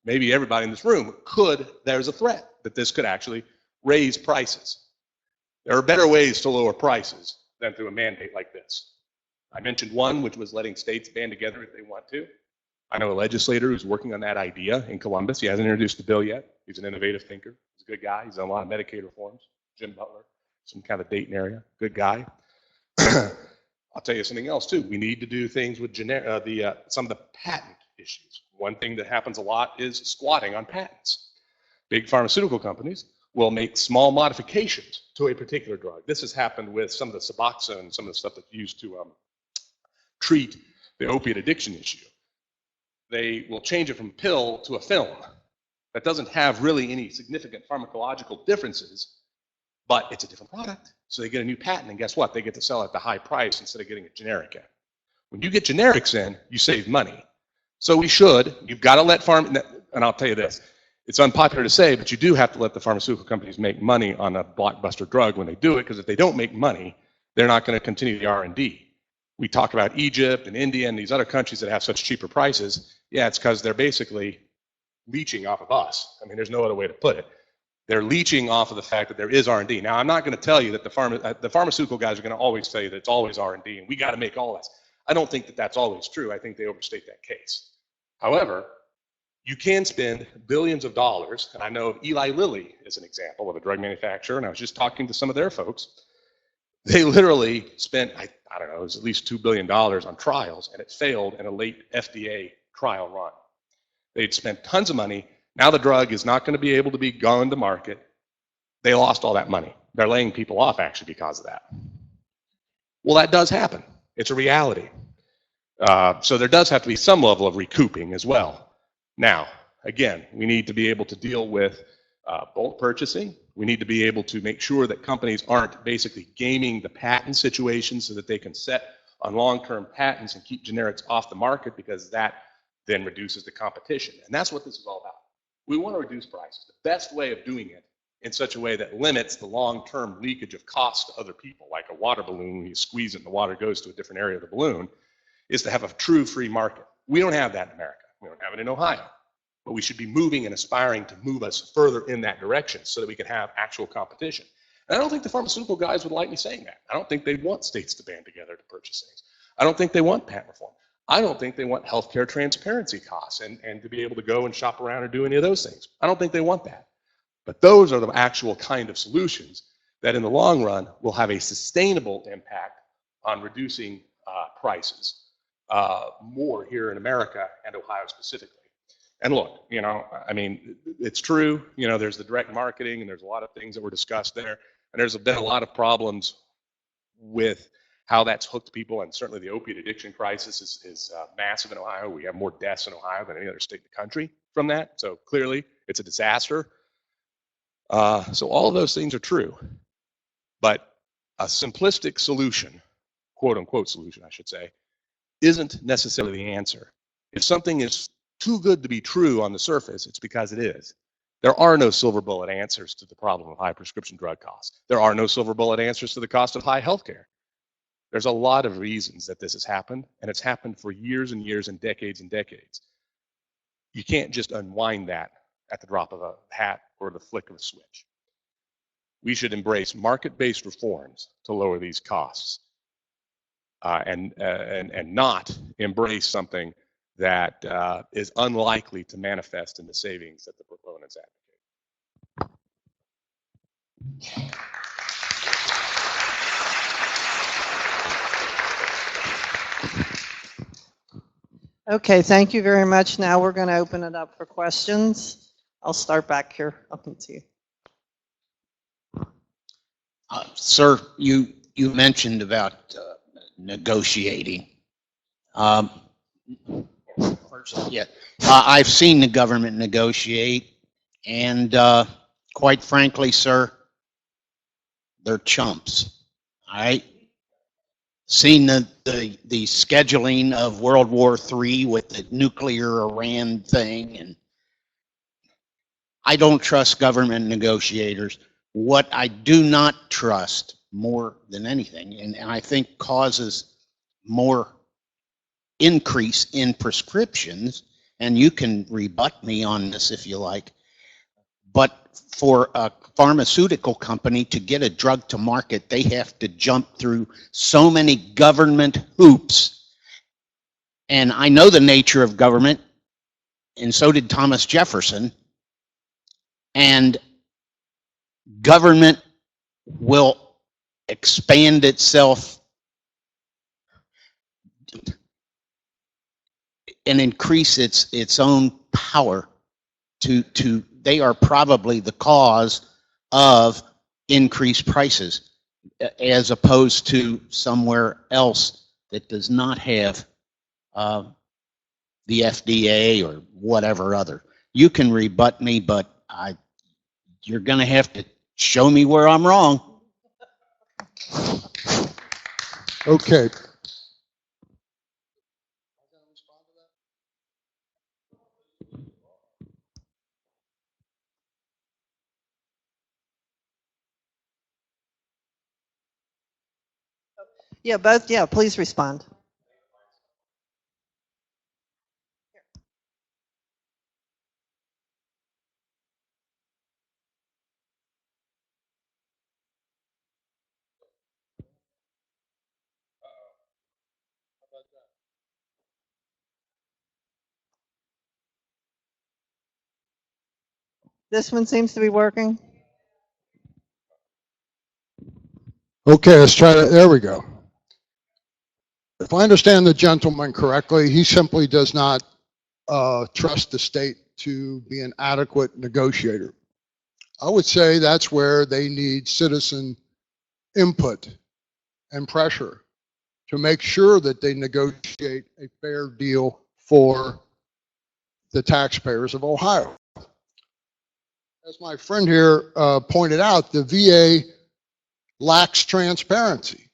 maybe everybody in this room there's a threat that this could actually raise prices. There are better ways to lower prices than through a mandate like this. I mentioned one, which was letting states band together if they want to. I know a legislator who's working on that idea in Columbus. He hasn't introduced the bill yet. He's an innovative thinker. He's a good guy. He's done a lot of Medicaid reforms. Jim Butler, some kind of Dayton area, good guy. I'll tell you something else too. We need to do things with some of the patent issues. One thing that happens a lot is squatting on patents. Big pharmaceutical companies will make small modifications to a particular drug. This has happened with some of the Suboxone, some of the stuff that's used to treat the opiate addiction issue. They will change it from pill to a film. that doesn't have really any significant pharmacological differences, but it's a different product. So they get a new patent, and guess what? They get to sell it at the high price instead of getting a generic in. When you get generics in, you save money. So you've got to let and I'll tell you this, it's unpopular to say, but you do have to let the pharmaceutical companies make money on a blockbuster drug when they do it, because if they don't make money, they're not going to continue the R&D. We talk about Egypt and India and these other countries that have such cheaper prices. Yeah, it's because they're basically leeching off of us. I mean, there's no other way to put it. They're leeching off of the fact that there is R&D. Now, I'm not going to tell you that the pharmaceutical guys are going to always tell you that it's always R&D and we got to make all this. I don't think that that's always true. I think they overstate that case. However, you can spend billions of dollars, and I know of Eli Lilly as an example of a drug manufacturer, and I was just talking to some of their folks. They literally spent, I don't know, it was at least $2 billion on trials, and it failed in a late FDA trial run. They'd spent tons of money. Now the drug is not going to be able to be gone to market. They lost all that money. They're laying people off actually because of that. Well, that does happen. It's a reality. So there does have to be some level of recouping as well. Now, again, we need to be able to deal with bulk purchasing. We need to be able to make sure that companies aren't basically gaming the patent situation so that they can set on long-term patents and keep generics off the market, because that then reduces the competition. And that's what this is all about. We want to reduce prices. The best way of doing it in such a way that limits the long-term leakage of cost to other people, like a water balloon, when you squeeze it and the water goes to a different area of the balloon, is to have a true free market. We don't have that in America. We don't have it in Ohio. But we should be moving and aspiring to move us further in that direction so that we can have actual competition. And I don't think the pharmaceutical guys would like me saying that. I don't think they want states to band together to purchase things. I don't think they want patent reform. I don't think they want healthcare transparency costs and to be able to go and shop around or do any of those things. I don't think they want that. But those are the actual kind of solutions that in the long run will have a sustainable impact on reducing prices more here in America and Ohio specifically. And look, I mean, it's true, there's the direct marketing and there's a lot of things that were discussed there. And there's been a lot of problems with how that's hooked people. And certainly the opiate addiction crisis is massive in Ohio. We have more deaths in Ohio than any other state in the country from that. So clearly it's a disaster. So all of those things are true. But a simplistic solution, quote unquote solution, I should say, isn't necessarily the answer. If something is too good to be true on the surface, it's because it is. There are no silver bullet answers to the problem of high prescription drug costs. There are no silver bullet answers to the cost of high healthcare. There's a lot of reasons that this has happened, and it's happened for years and years and decades and decades. You can't just unwind that at the drop of a hat or the flick of a switch. We should embrace market-based reforms to lower these costs, and not embrace something that is unlikely to manifest in the savings that the proponents advocate. Okay, thank you very much. Now we're going to open it up for questions. I'll start back here. I'll come to you. Sir, you mentioned about negotiating. I've seen the government negotiate, and quite frankly, sir, they're chumps. All right. Seen the scheduling of World War III with the nuclear Iran thing, and I don't trust government negotiators. What I do not trust more than anything, and I think causes more increase in prescriptions, and you can rebut me on this if you like, but for a pharmaceutical company to get a drug to market, they have to jump through so many government hoops. And I know the nature of government, and so did Thomas Jefferson, and government will expand itself and increase its own power to they are probably the cause of increased prices, as opposed to somewhere else that does not have the FDA or whatever other. you can rebut me, but you're going to have to show me where I'm wrong. Okay. Yeah, both, yeah, please respond. This one seems to be working. Okay, let's try to, there we go. If I understand the gentleman correctly, he simply does not trust the state to be an adequate negotiator. I would say that's where they need citizen input and pressure to make sure that they negotiate a fair deal for the taxpayers of Ohio. As my friend here pointed out, the VA lacks transparency.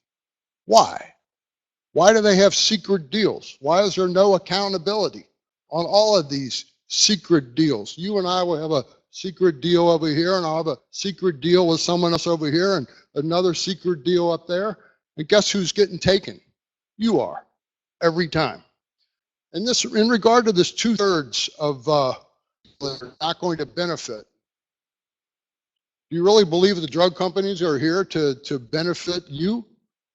Why? Why do they have secret deals? Why is there no accountability on all of these secret deals? You and I will have a secret deal over here, and I'll have a secret deal with someone else over here, and another secret deal up there. And guess who's getting taken? You are, every time. And this, in regard to this 2/3 of that are not going to benefit, do you really believe the drug companies are here to benefit you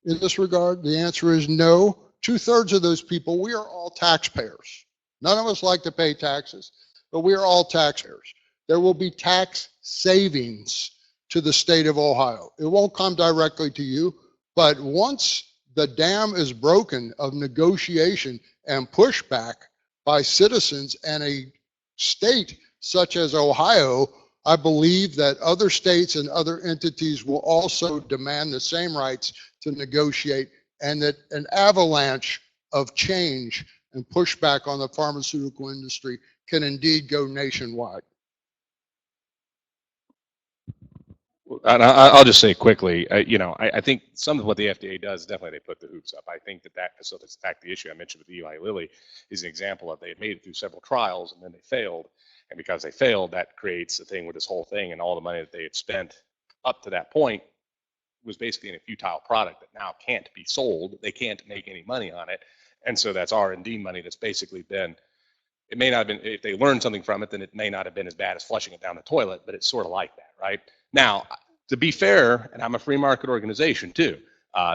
in this regard? The answer is no. 2/3 of those people, we are all taxpayers. None of us like to pay taxes, but we are all taxpayers. There will be tax savings to the state of Ohio. It won't come directly to you, but once the dam is broken of negotiation and pushback by citizens and a state such as Ohio, I believe that other states and other entities will also demand the same rights to negotiate, and that an avalanche of change and pushback on the pharmaceutical industry can indeed go nationwide. And I'll just say quickly, I think some of what the FDA does, definitely they put the hoops up. I think that facilitates. In fact, the issue I mentioned with Eli Lilly is an example of they had made it through several trials and then they failed. And because they failed, that creates a thing with this whole thing, and all the money that they had spent up to that point was basically in a futile product that now can't be sold. They can't make any money on it. And so that's R&D money that's basically been, it may not have been, if they learned something from it, then it may not have been as bad as flushing it down the toilet, but it's sort of like that, right? Now, to be fair, and I'm a free market organization too,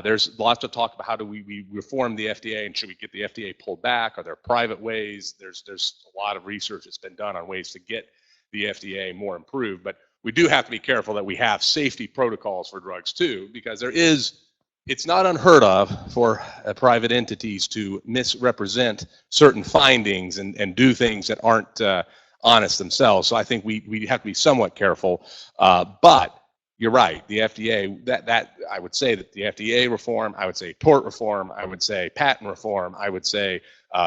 there's lots of talk about how do we reform the FDA, and should we get the FDA pulled back? Are there private ways? There's a lot of research that's been done on ways to get the FDA more improved, but we do have to be careful that we have safety protocols for drugs too, because it's not unheard of for private entities to misrepresent certain findings and do things that aren't honest themselves. So I think we have to be somewhat careful, but you're right. The FDA, that I would say that the FDA reform, I would say tort reform, I would say patent reform, I would say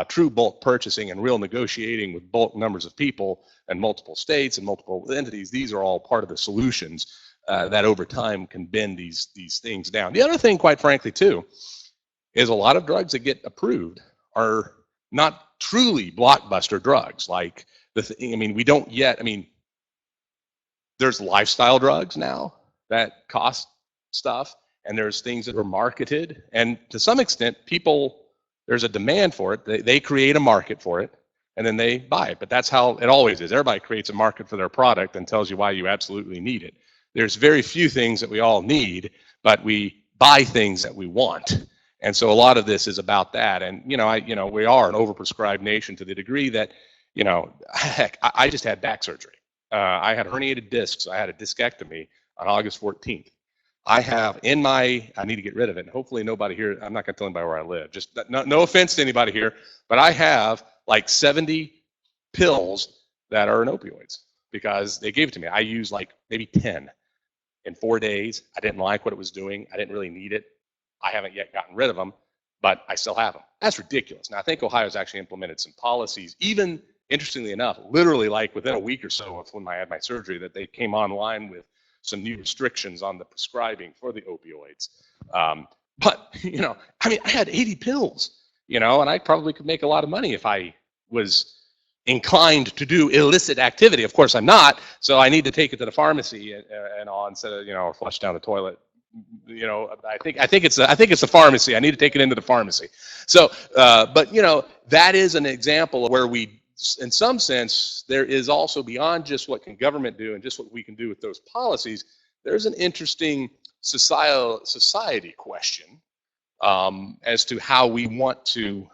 true bulk purchasing and real negotiating with bulk numbers of people and multiple states and multiple entities. These are all part of the solutions that over time can bend these things down. The other thing, quite frankly, too, is a lot of drugs that get approved are not truly blockbuster drugs. Like we don't yet. There's lifestyle drugs now that cost stuff, and there's things that are marketed, and to some extent there's a demand for it. They create a market for it, and then they buy it. But that's how it always is. Everybody creates a market for their product and tells you why you absolutely need it. There's very few things that we all need, but we buy things that we want. And so a lot of this is about that. And we are an overprescribed nation to the degree that heck, I just had back surgery. I had herniated discs. I had a discectomy on August 14th. I need to get rid of it. And hopefully nobody here, I'm not going to tell anybody where I live. Just no offense to anybody here, but I have like 70 pills that are in opioids because they gave it to me. I used like maybe 10 in 4 days. I didn't like what it was doing. I didn't really need it. I haven't yet gotten rid of them, but I still have them. That's ridiculous. Now, I think Ohio's actually implemented some policies, even interestingly enough, literally like within a week or so of when I had my surgery, that they came online with some new restrictions on the prescribing for the opioids. But, you know, I mean, I had 80 pills, you know, and I probably could make a lot of money if I was inclined to do illicit activity. Of course I'm not, so I need to take it to the pharmacy and all instead of, you know, flush down the toilet. You know, I think it's the pharmacy. I need to take it into the pharmacy. So, but you know, that is an example of where we, in some sense, there is also beyond just what can government do and just what we can do with those policies. There's an interesting society question as to how we want to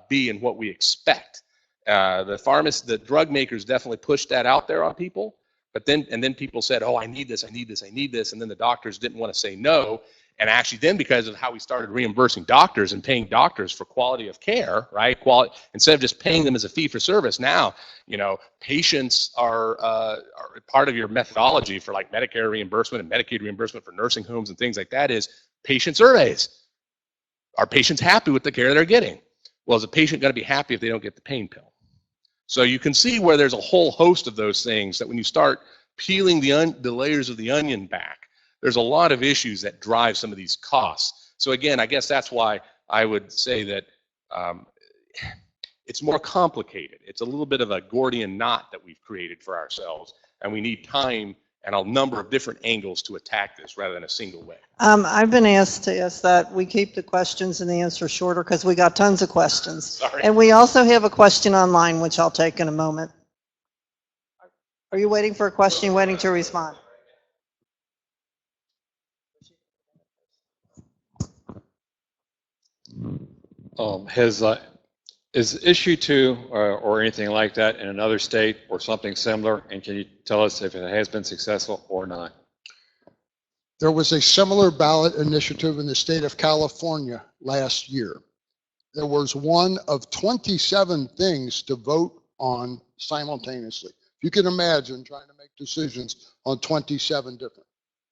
be and what we expect. The drug makers definitely pushed that out there on people. But then people said, oh, I need this, I need this, I need this. And then the doctors didn't want to say no. And actually then because of how we started reimbursing doctors and paying doctors for quality of care, right? Instead of just paying them as a fee for service, now, you know, patients are part of your methodology for like Medicare reimbursement and Medicaid reimbursement for nursing homes and things like that is patient surveys. Are patients happy with the care they're getting? Well, is a patient going to be happy if they don't get the pain pill? So you can see where there's a whole host of those things that when you start peeling the layers of the onion back, there's a lot of issues that drive some of these costs. So again, I guess that's why I would say that it's more complicated. It's a little bit of a Gordian knot that we've created for ourselves, and we need time and a number of different angles to attack this rather than a single way. I've been asked to ask that we keep the questions and the answers shorter because we got tons of questions. Sorry. And we also have a question online, which I'll take in a moment. Are you waiting for a question? You're waiting to respond? Is issue 2 or anything like that in another state or something similar? And can you tell us if it has been successful or not? There was a similar ballot initiative in the state of California last year. There was one of 27 things to vote on simultaneously. You can imagine trying to make decisions on 27 different.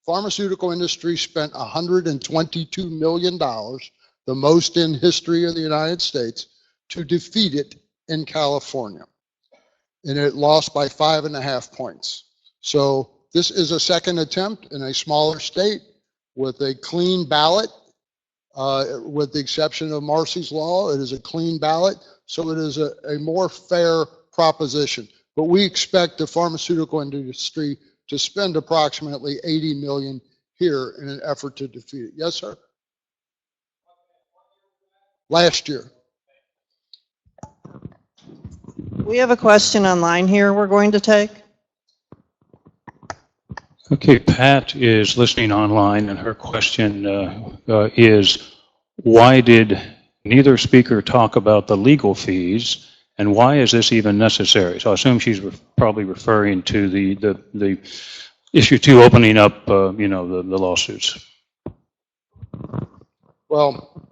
Pharmaceutical industry spent $122 million, the most in history of the United States, to defeat it in California. And it lost by 5.5 points. So this is a second attempt in a smaller state with a clean ballot, with the exception of Marsy's law. It is a clean ballot, so it is a more fair proposition. But we expect the pharmaceutical industry to spend approximately $80 million here in an effort to defeat it. Yes, sir? Last year. We have a question online here we're going to take. Okay, Pat is listening online, and her question is, why did neither speaker talk about the legal fees, and why is this even necessary? So I assume she's probably referring to the issue 2 opening up, you know, the lawsuits. Well,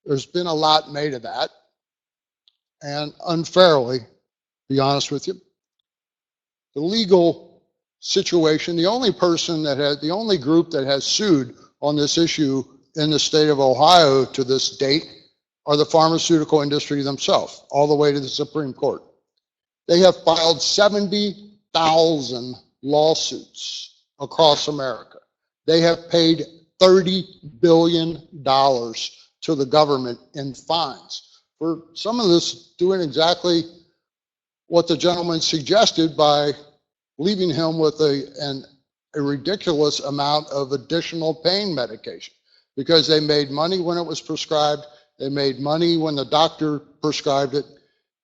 there's been a lot made of that, and unfairly, to be honest with you. The legal situation, the only group that has sued on this issue in the state of Ohio to this date are the pharmaceutical industry themselves, all the way to the Supreme Court. They have filed 70,000 lawsuits across America. They have paid $30 billion to the government in fines for some of this doing exactly what the gentleman suggested by leaving him with a ridiculous amount of additional pain medication, because they made money when it was prescribed, they made money when the doctor prescribed it,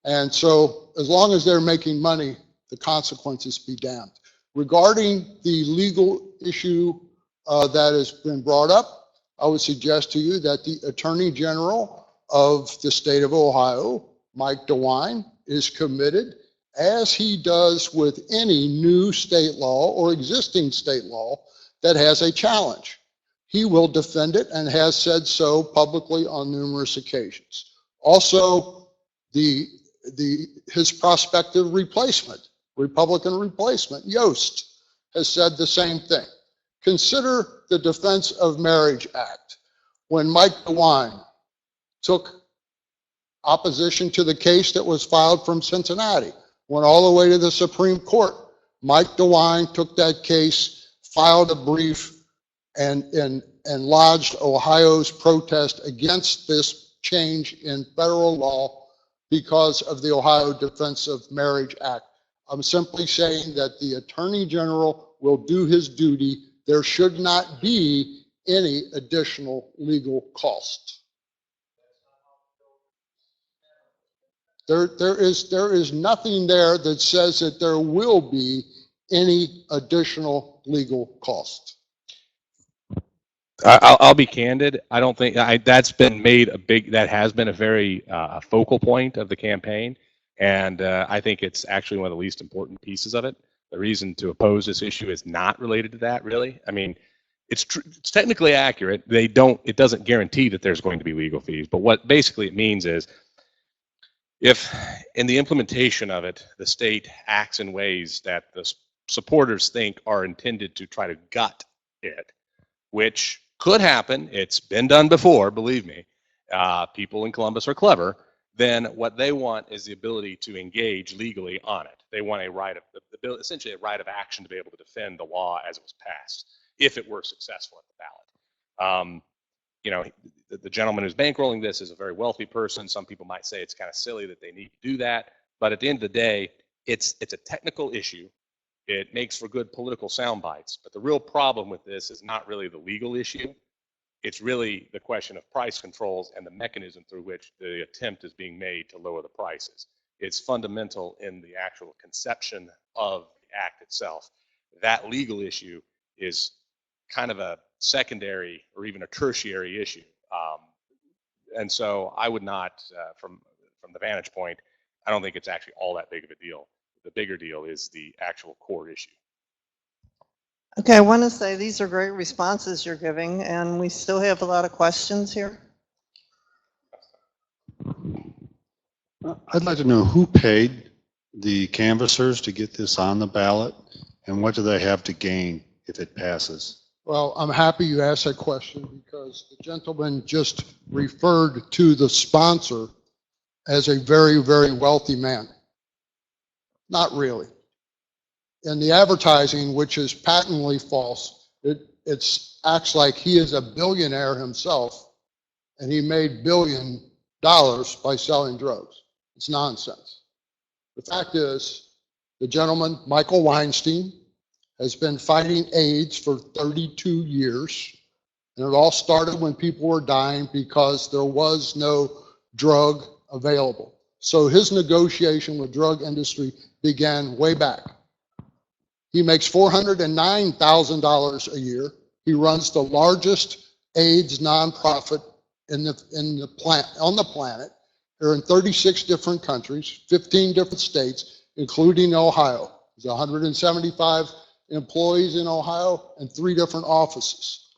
and so as long as they're making money, the consequences be damned. Regarding the legal issue that has been brought up, I would suggest to you that the Attorney General of the state of Ohio, Mike DeWine, is committed, as he does with any new state law or existing state law that has a challenge. He will defend it and has said so publicly on numerous occasions. Also, his prospective replacement, Republican replacement, Yost, has said the same thing. Consider the Defense of Marriage Act. When Mike DeWine took opposition to the case that was filed from Cincinnati. Went all the way to the Supreme Court. Mike DeWine took that case, filed a brief, and lodged Ohio's protest against this change in federal law because of the Ohio Defense of Marriage Act. I'm simply saying that the Attorney General will do his duty. There should not be any additional legal cost. There is nothing there that says that there will be any additional legal cost. I'll be candid. I don't think that's been made that has been a very focal point of the campaign. And I think it's actually one of the least important pieces of it. The reason to oppose this issue is not related to that, really. I mean, it's technically accurate. It doesn't guarantee that there's going to be legal fees. But what basically it means is if in the implementation of it, the state acts in ways that the supporters think are intended to try to gut it, which could happen. It's been done before, believe me. People in Columbus are clever. Then what they want is the ability to engage legally on it. They want essentially a right of action to be able to defend the law as it was passed, if it were successful at the ballot. The gentleman who's bankrolling this is a very wealthy person. Some people might say it's kind of silly that they need to do that, but at the end of the day, it's a technical issue. It makes for good political sound bites, but the real problem with this is not really the legal issue. It's really the question of price controls and the mechanism through which the attempt is being made to lower the prices. It's fundamental in the actual conception of the act itself. That legal issue is kind of a secondary or even a tertiary issue. And so I would not, from the vantage point, I don't think it's actually all that big of a deal. The bigger deal is the actual core issue. Okay, I want to say these are great responses you're giving, and we still have a lot of questions here. I'd like to know who paid the canvassers to get this on the ballot, and what do they have to gain if it passes? Well, I'm happy you asked that question because the gentleman just referred to the sponsor as a very, very wealthy man. Not really. In the advertising, which is patently false, it acts like he is a billionaire himself and he made $1 billion by selling drugs. It's nonsense. The fact is, the gentleman, Michael Weinstein, has been fighting AIDS for 32 years. And it all started when people were dying because there was no drug available. So his negotiation with drug industry began way back. He makes $409,000 a year. He runs the largest AIDS nonprofit on the planet. They're in 36 different countries, 15 different states, including Ohio. There's 175 employees in Ohio and 3 different offices.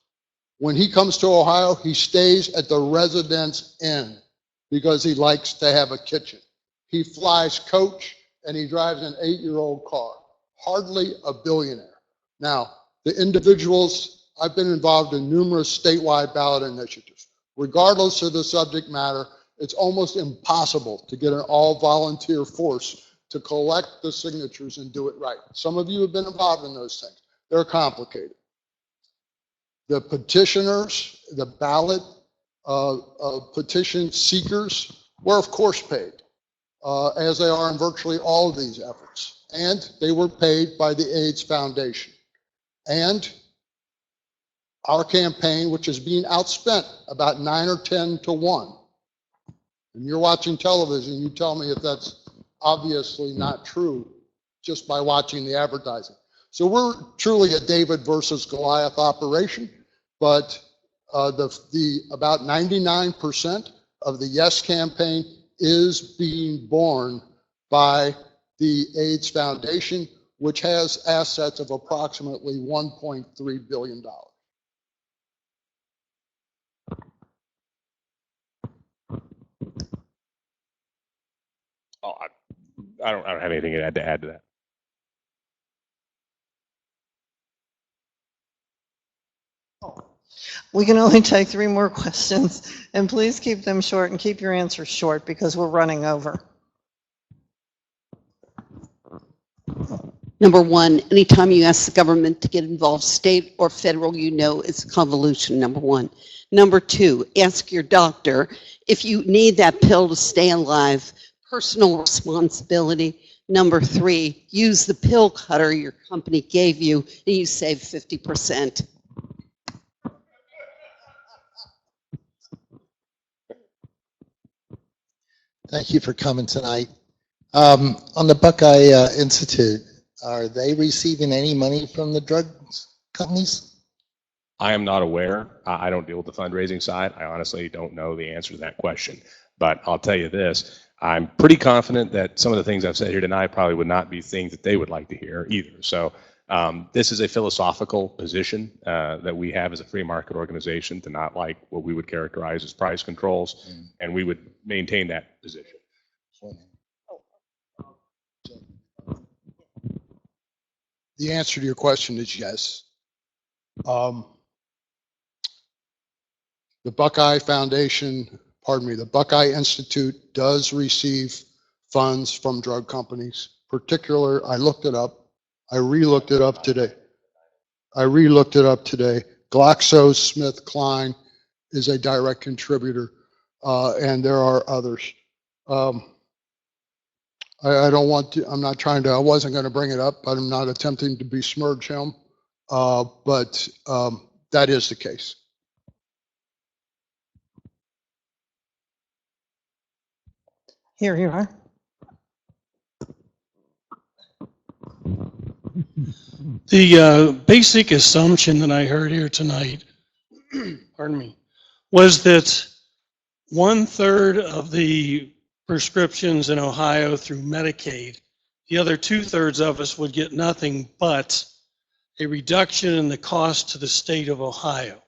When he comes to Ohio, he stays at the Residence Inn because he likes to have a kitchen. He flies coach and he drives an 8-year-old car. Hardly a billionaire. Now, the individuals, I've been involved in numerous statewide ballot initiatives. Regardless of the subject matter, it's almost impossible to get an all-volunteer force to collect the signatures and do it right. Some of you have been involved in those things. They're complicated. The petitioners, the ballot petition seekers were of course paid, as they are in virtually all of these efforts. And they were paid by the AIDS Foundation. And our campaign, which is being outspent about 9 or 10 to 1. And you're watching television, you tell me if that's obviously not true just by watching the advertising. So we're truly a David versus Goliath operation, but about 99% of the Yes campaign is being borne by the AIDS Foundation, which has assets of approximately $1.3 billion. Oh, I don't have anything to add to that. We can only take 3 more questions, and please keep them short and keep your answers short because we're running over. Number one, anytime you ask the government to get involved, state or federal, you know it's convolution, number one. Number two, ask your doctor if you need that pill to stay alive, personal responsibility. Number three, use the pill cutter your company gave you and you save 50%. Thank you for coming tonight. On the Buckeye Institute, are they receiving any money from the drug companies? I am not aware. I don't deal with the fundraising side. I honestly don't know the answer to that question. But I'll tell you this, I'm pretty confident that some of the things I've said here tonight probably would not be things that they would like to hear either. So this is a philosophical position that we have as a free market organization to not like what we would characterize as price controls, and we would maintain that position. The answer to your question is yes. The Buckeye Foundation, the Buckeye Institute does receive funds from drug companies. I looked it up. I re-looked it up today. GlaxoSmithKline is a direct contributor, and there are others. I don't want to, I'm not trying to, I wasn't going to bring it up, but I'm not attempting to besmirch him. But that is the case. Here you are. The basic assumption that I heard here tonight, pardon me, was that 1/3 of the prescriptions in Ohio through Medicaid, the other 2/3 of us would get nothing but a reduction in the cost to the state of Ohio.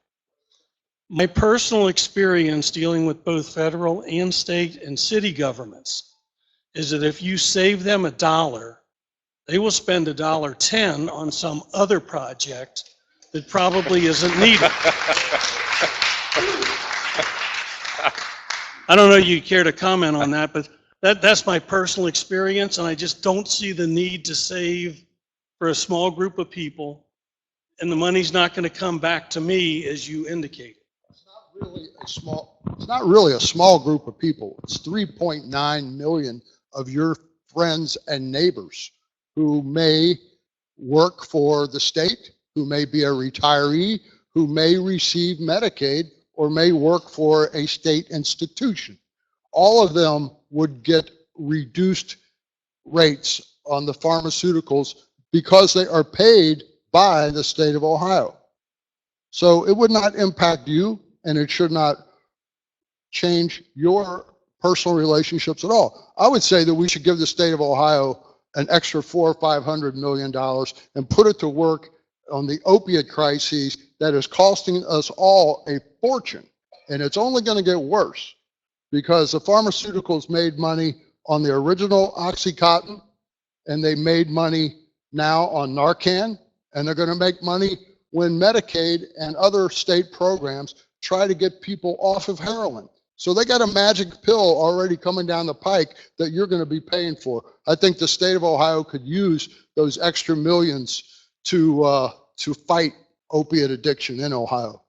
My personal experience dealing with both federal and state and city governments is that if you save them $1, they will spend $1.10 on some other project that probably isn't needed. I don't know if you care to comment on that, but that's my personal experience, and I just don't see the need to save for a small group of people, and the money's not going to come back to me as you indicated. It's not really a small group of people. It's 3.9 million of your friends and neighbors who may work for the state, who may be a retiree, who may receive Medicaid, or may work for a state institution. All of them would get reduced rates on the pharmaceuticals because they are paid by the state of Ohio. So it would not impact you, and it should not change your personal relationships at all. I would say that we should give the state of Ohio an extra $400 or $500 million and put it to work on the opiate crisis that is costing us all a fortune. And it's only going to get worse because the pharmaceuticals made money on the original OxyContin, and they made money now on Narcan, and they're going to make money when Medicaid and other state programs try to get people off of heroin. So they got a magic pill already coming down the pike that you're going to be paying for. I think the state of Ohio could use those extra millions to fight opiate addiction in Ohio.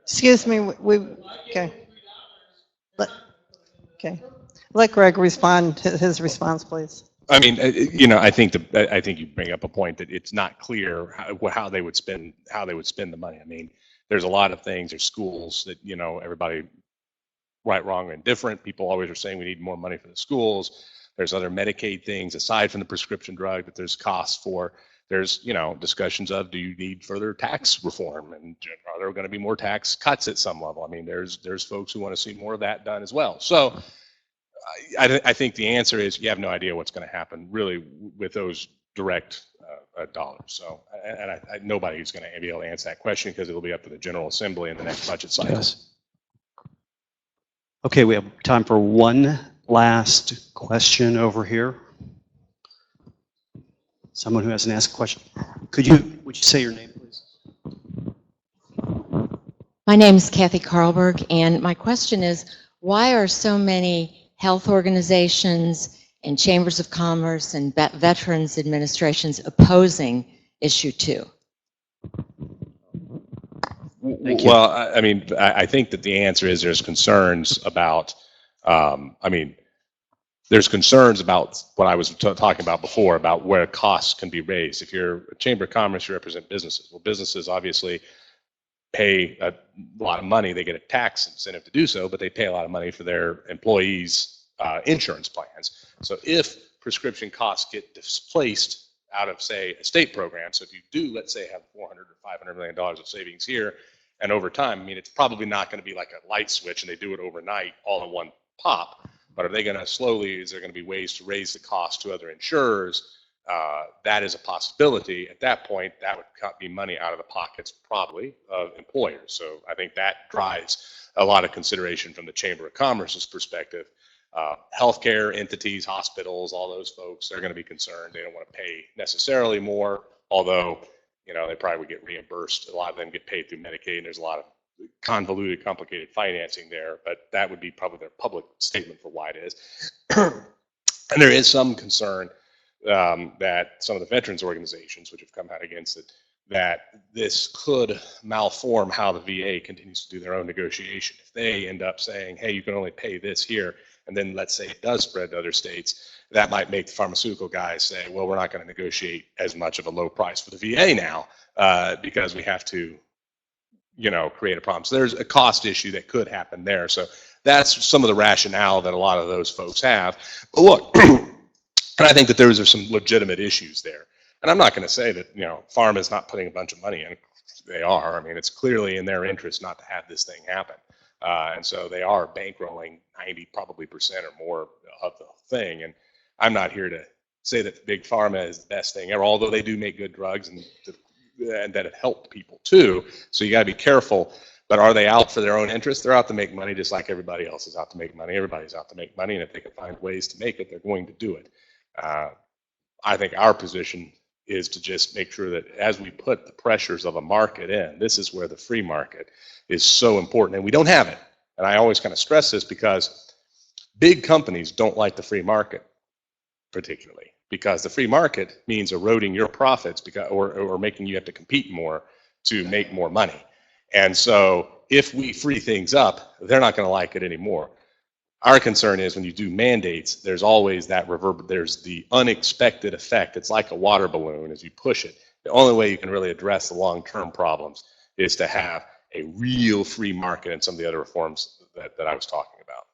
Excuse me, okay. Okay. Let Greg respond to his response, please. I mean, I think you bring up a point that it's not clear how they would spend the money. I mean, there's a lot of things. There's schools that everybody, right, wrong, and different. People always are saying we need more money for the schools. There's other Medicaid things aside from the prescription drug that there's costs for. There's discussions of, do you need further tax reform, and are there going to be more tax cuts at some level? I mean, there's folks who want to see more of that done as well. So I think the answer is you have no idea what's going to happen really with those direct dollars. So nobody's going to be able to answer that question because it'll be up to the General Assembly in the next budget cycle. Yes. Okay, we have time for one last question over here. Someone who hasn't asked a question. Would you say your name, please? My name is Kathy Carlberg, and my question is, why are so many health organizations and chambers of commerce and veterans administrations opposing issue 2? Well, I mean, I think that the answer is there's concerns about, there's concerns about what I was talking about before, about where costs can be raised. If you're a chamber of commerce, you represent businesses. Well, businesses obviously pay a lot of money. They get a tax incentive to do so, but they pay a lot of money for their employees' insurance plans. So if prescription costs get displaced out of, say, a state program, so if you do, let's say, have $400 or $500 million of savings here, and over time, I mean, it's probably not going to be like a light switch and they do it overnight all in one pop, but are they going to slowly, is there going to be ways to raise the cost to other insurers? That is a possibility. At that point, that would be money out of the pockets probably of employers. So I think that drives a lot of consideration from the Chamber of Commerce's perspective. Healthcare entities, hospitals, all those folks, they're going to be concerned. They don't want to pay necessarily more, although, you know, they probably would get reimbursed. A lot of them get paid through Medicaid, and there's a lot of convoluted, complicated financing there, but that would be probably their public statement for why it is. And there is some concern that some of the veterans organizations, which have come out against it, that this could malform how the VA continues to do their own negotiation. If they end up saying, hey, you can only pay this here, and then let's say it does spread to other states, that might make the pharmaceutical guys say, well, we're not going to negotiate as much of a low price for the VA now because we have to, you know, create a problem. So there's a cost issue that could happen there. So that's some of the rationale that a lot of those folks have. But look, and I think that there are some legitimate issues there. And I'm not going to say that, you know, pharma is not putting a bunch of money in. They are. I mean, it's clearly in their interest not to have this thing happen. And so they are bankrolling 90% or more of the thing. And I'm not here to say that big pharma is the best thing ever, although they do make good drugs and that have helped people too. So you got to be careful. But are they out for their own interest? They're out to make money just like everybody else is out to make money. Everybody's out to make money. And if they can find ways to make it, they're going to do it. I think our position is to just make sure that as we put the pressures of a market in, this is where the free market is so important. And we don't have it. And I always kind of stress this because big companies don't like the free market particularly, because the free market means eroding your profits because, or making you have to compete more to make more money. And so if we free things up, they're not going to like it anymore. Our concern is when you do mandates, there's always that there's the unexpected effect. It's like a water balloon as you push it. The only way you can really address the long-term problems is to have a real free market and some of the other reforms that I was talking about.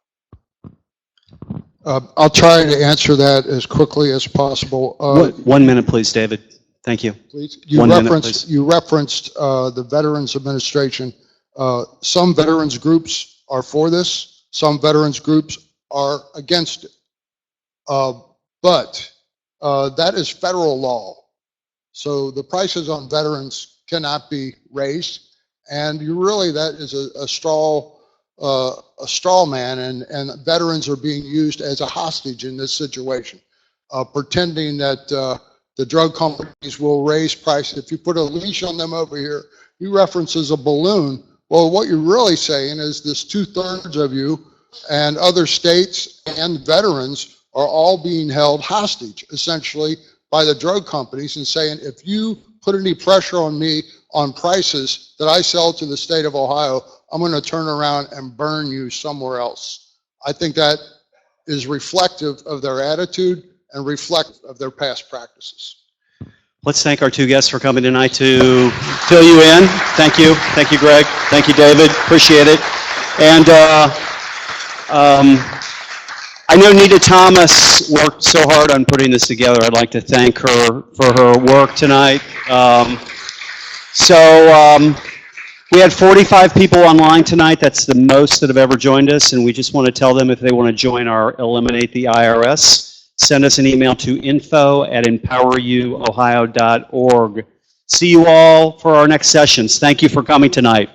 I'll try to answer that as quickly as possible. 1 minute, please, David. Thank you. Please. You referenced the Veterans Administration. Some veterans groups are for this. Some veterans groups are against it. But that is federal law. So the prices on veterans cannot be raised. And you really, that is a straw man, and veterans are being used as a hostage in this situation, pretending that the drug companies will raise prices. If you put a leash on them over here, you references a balloon. Well, what you're really saying is this 2/3 of you and other states and veterans are all being held hostage, essentially, by the drug companies and saying, if you put any pressure on me on prices that I sell to the state of Ohio, I'm going to turn around and burn you somewhere else. I think that is reflective of their attitude and reflective of their past practices. Let's thank our two guests for coming tonight to fill you in. Thank you. Thank you, Greg. Thank you, David. Appreciate it. And I know Nita Thomas worked so hard on putting this together. I'd like to thank her for her work tonight. We had 45 people online tonight. That's the most that have ever joined us. And we just want to tell them if they want to join our Eliminate the IRS, send us an email to info@empoweryouohio.org. See you all for our next sessions. Thank you for coming tonight.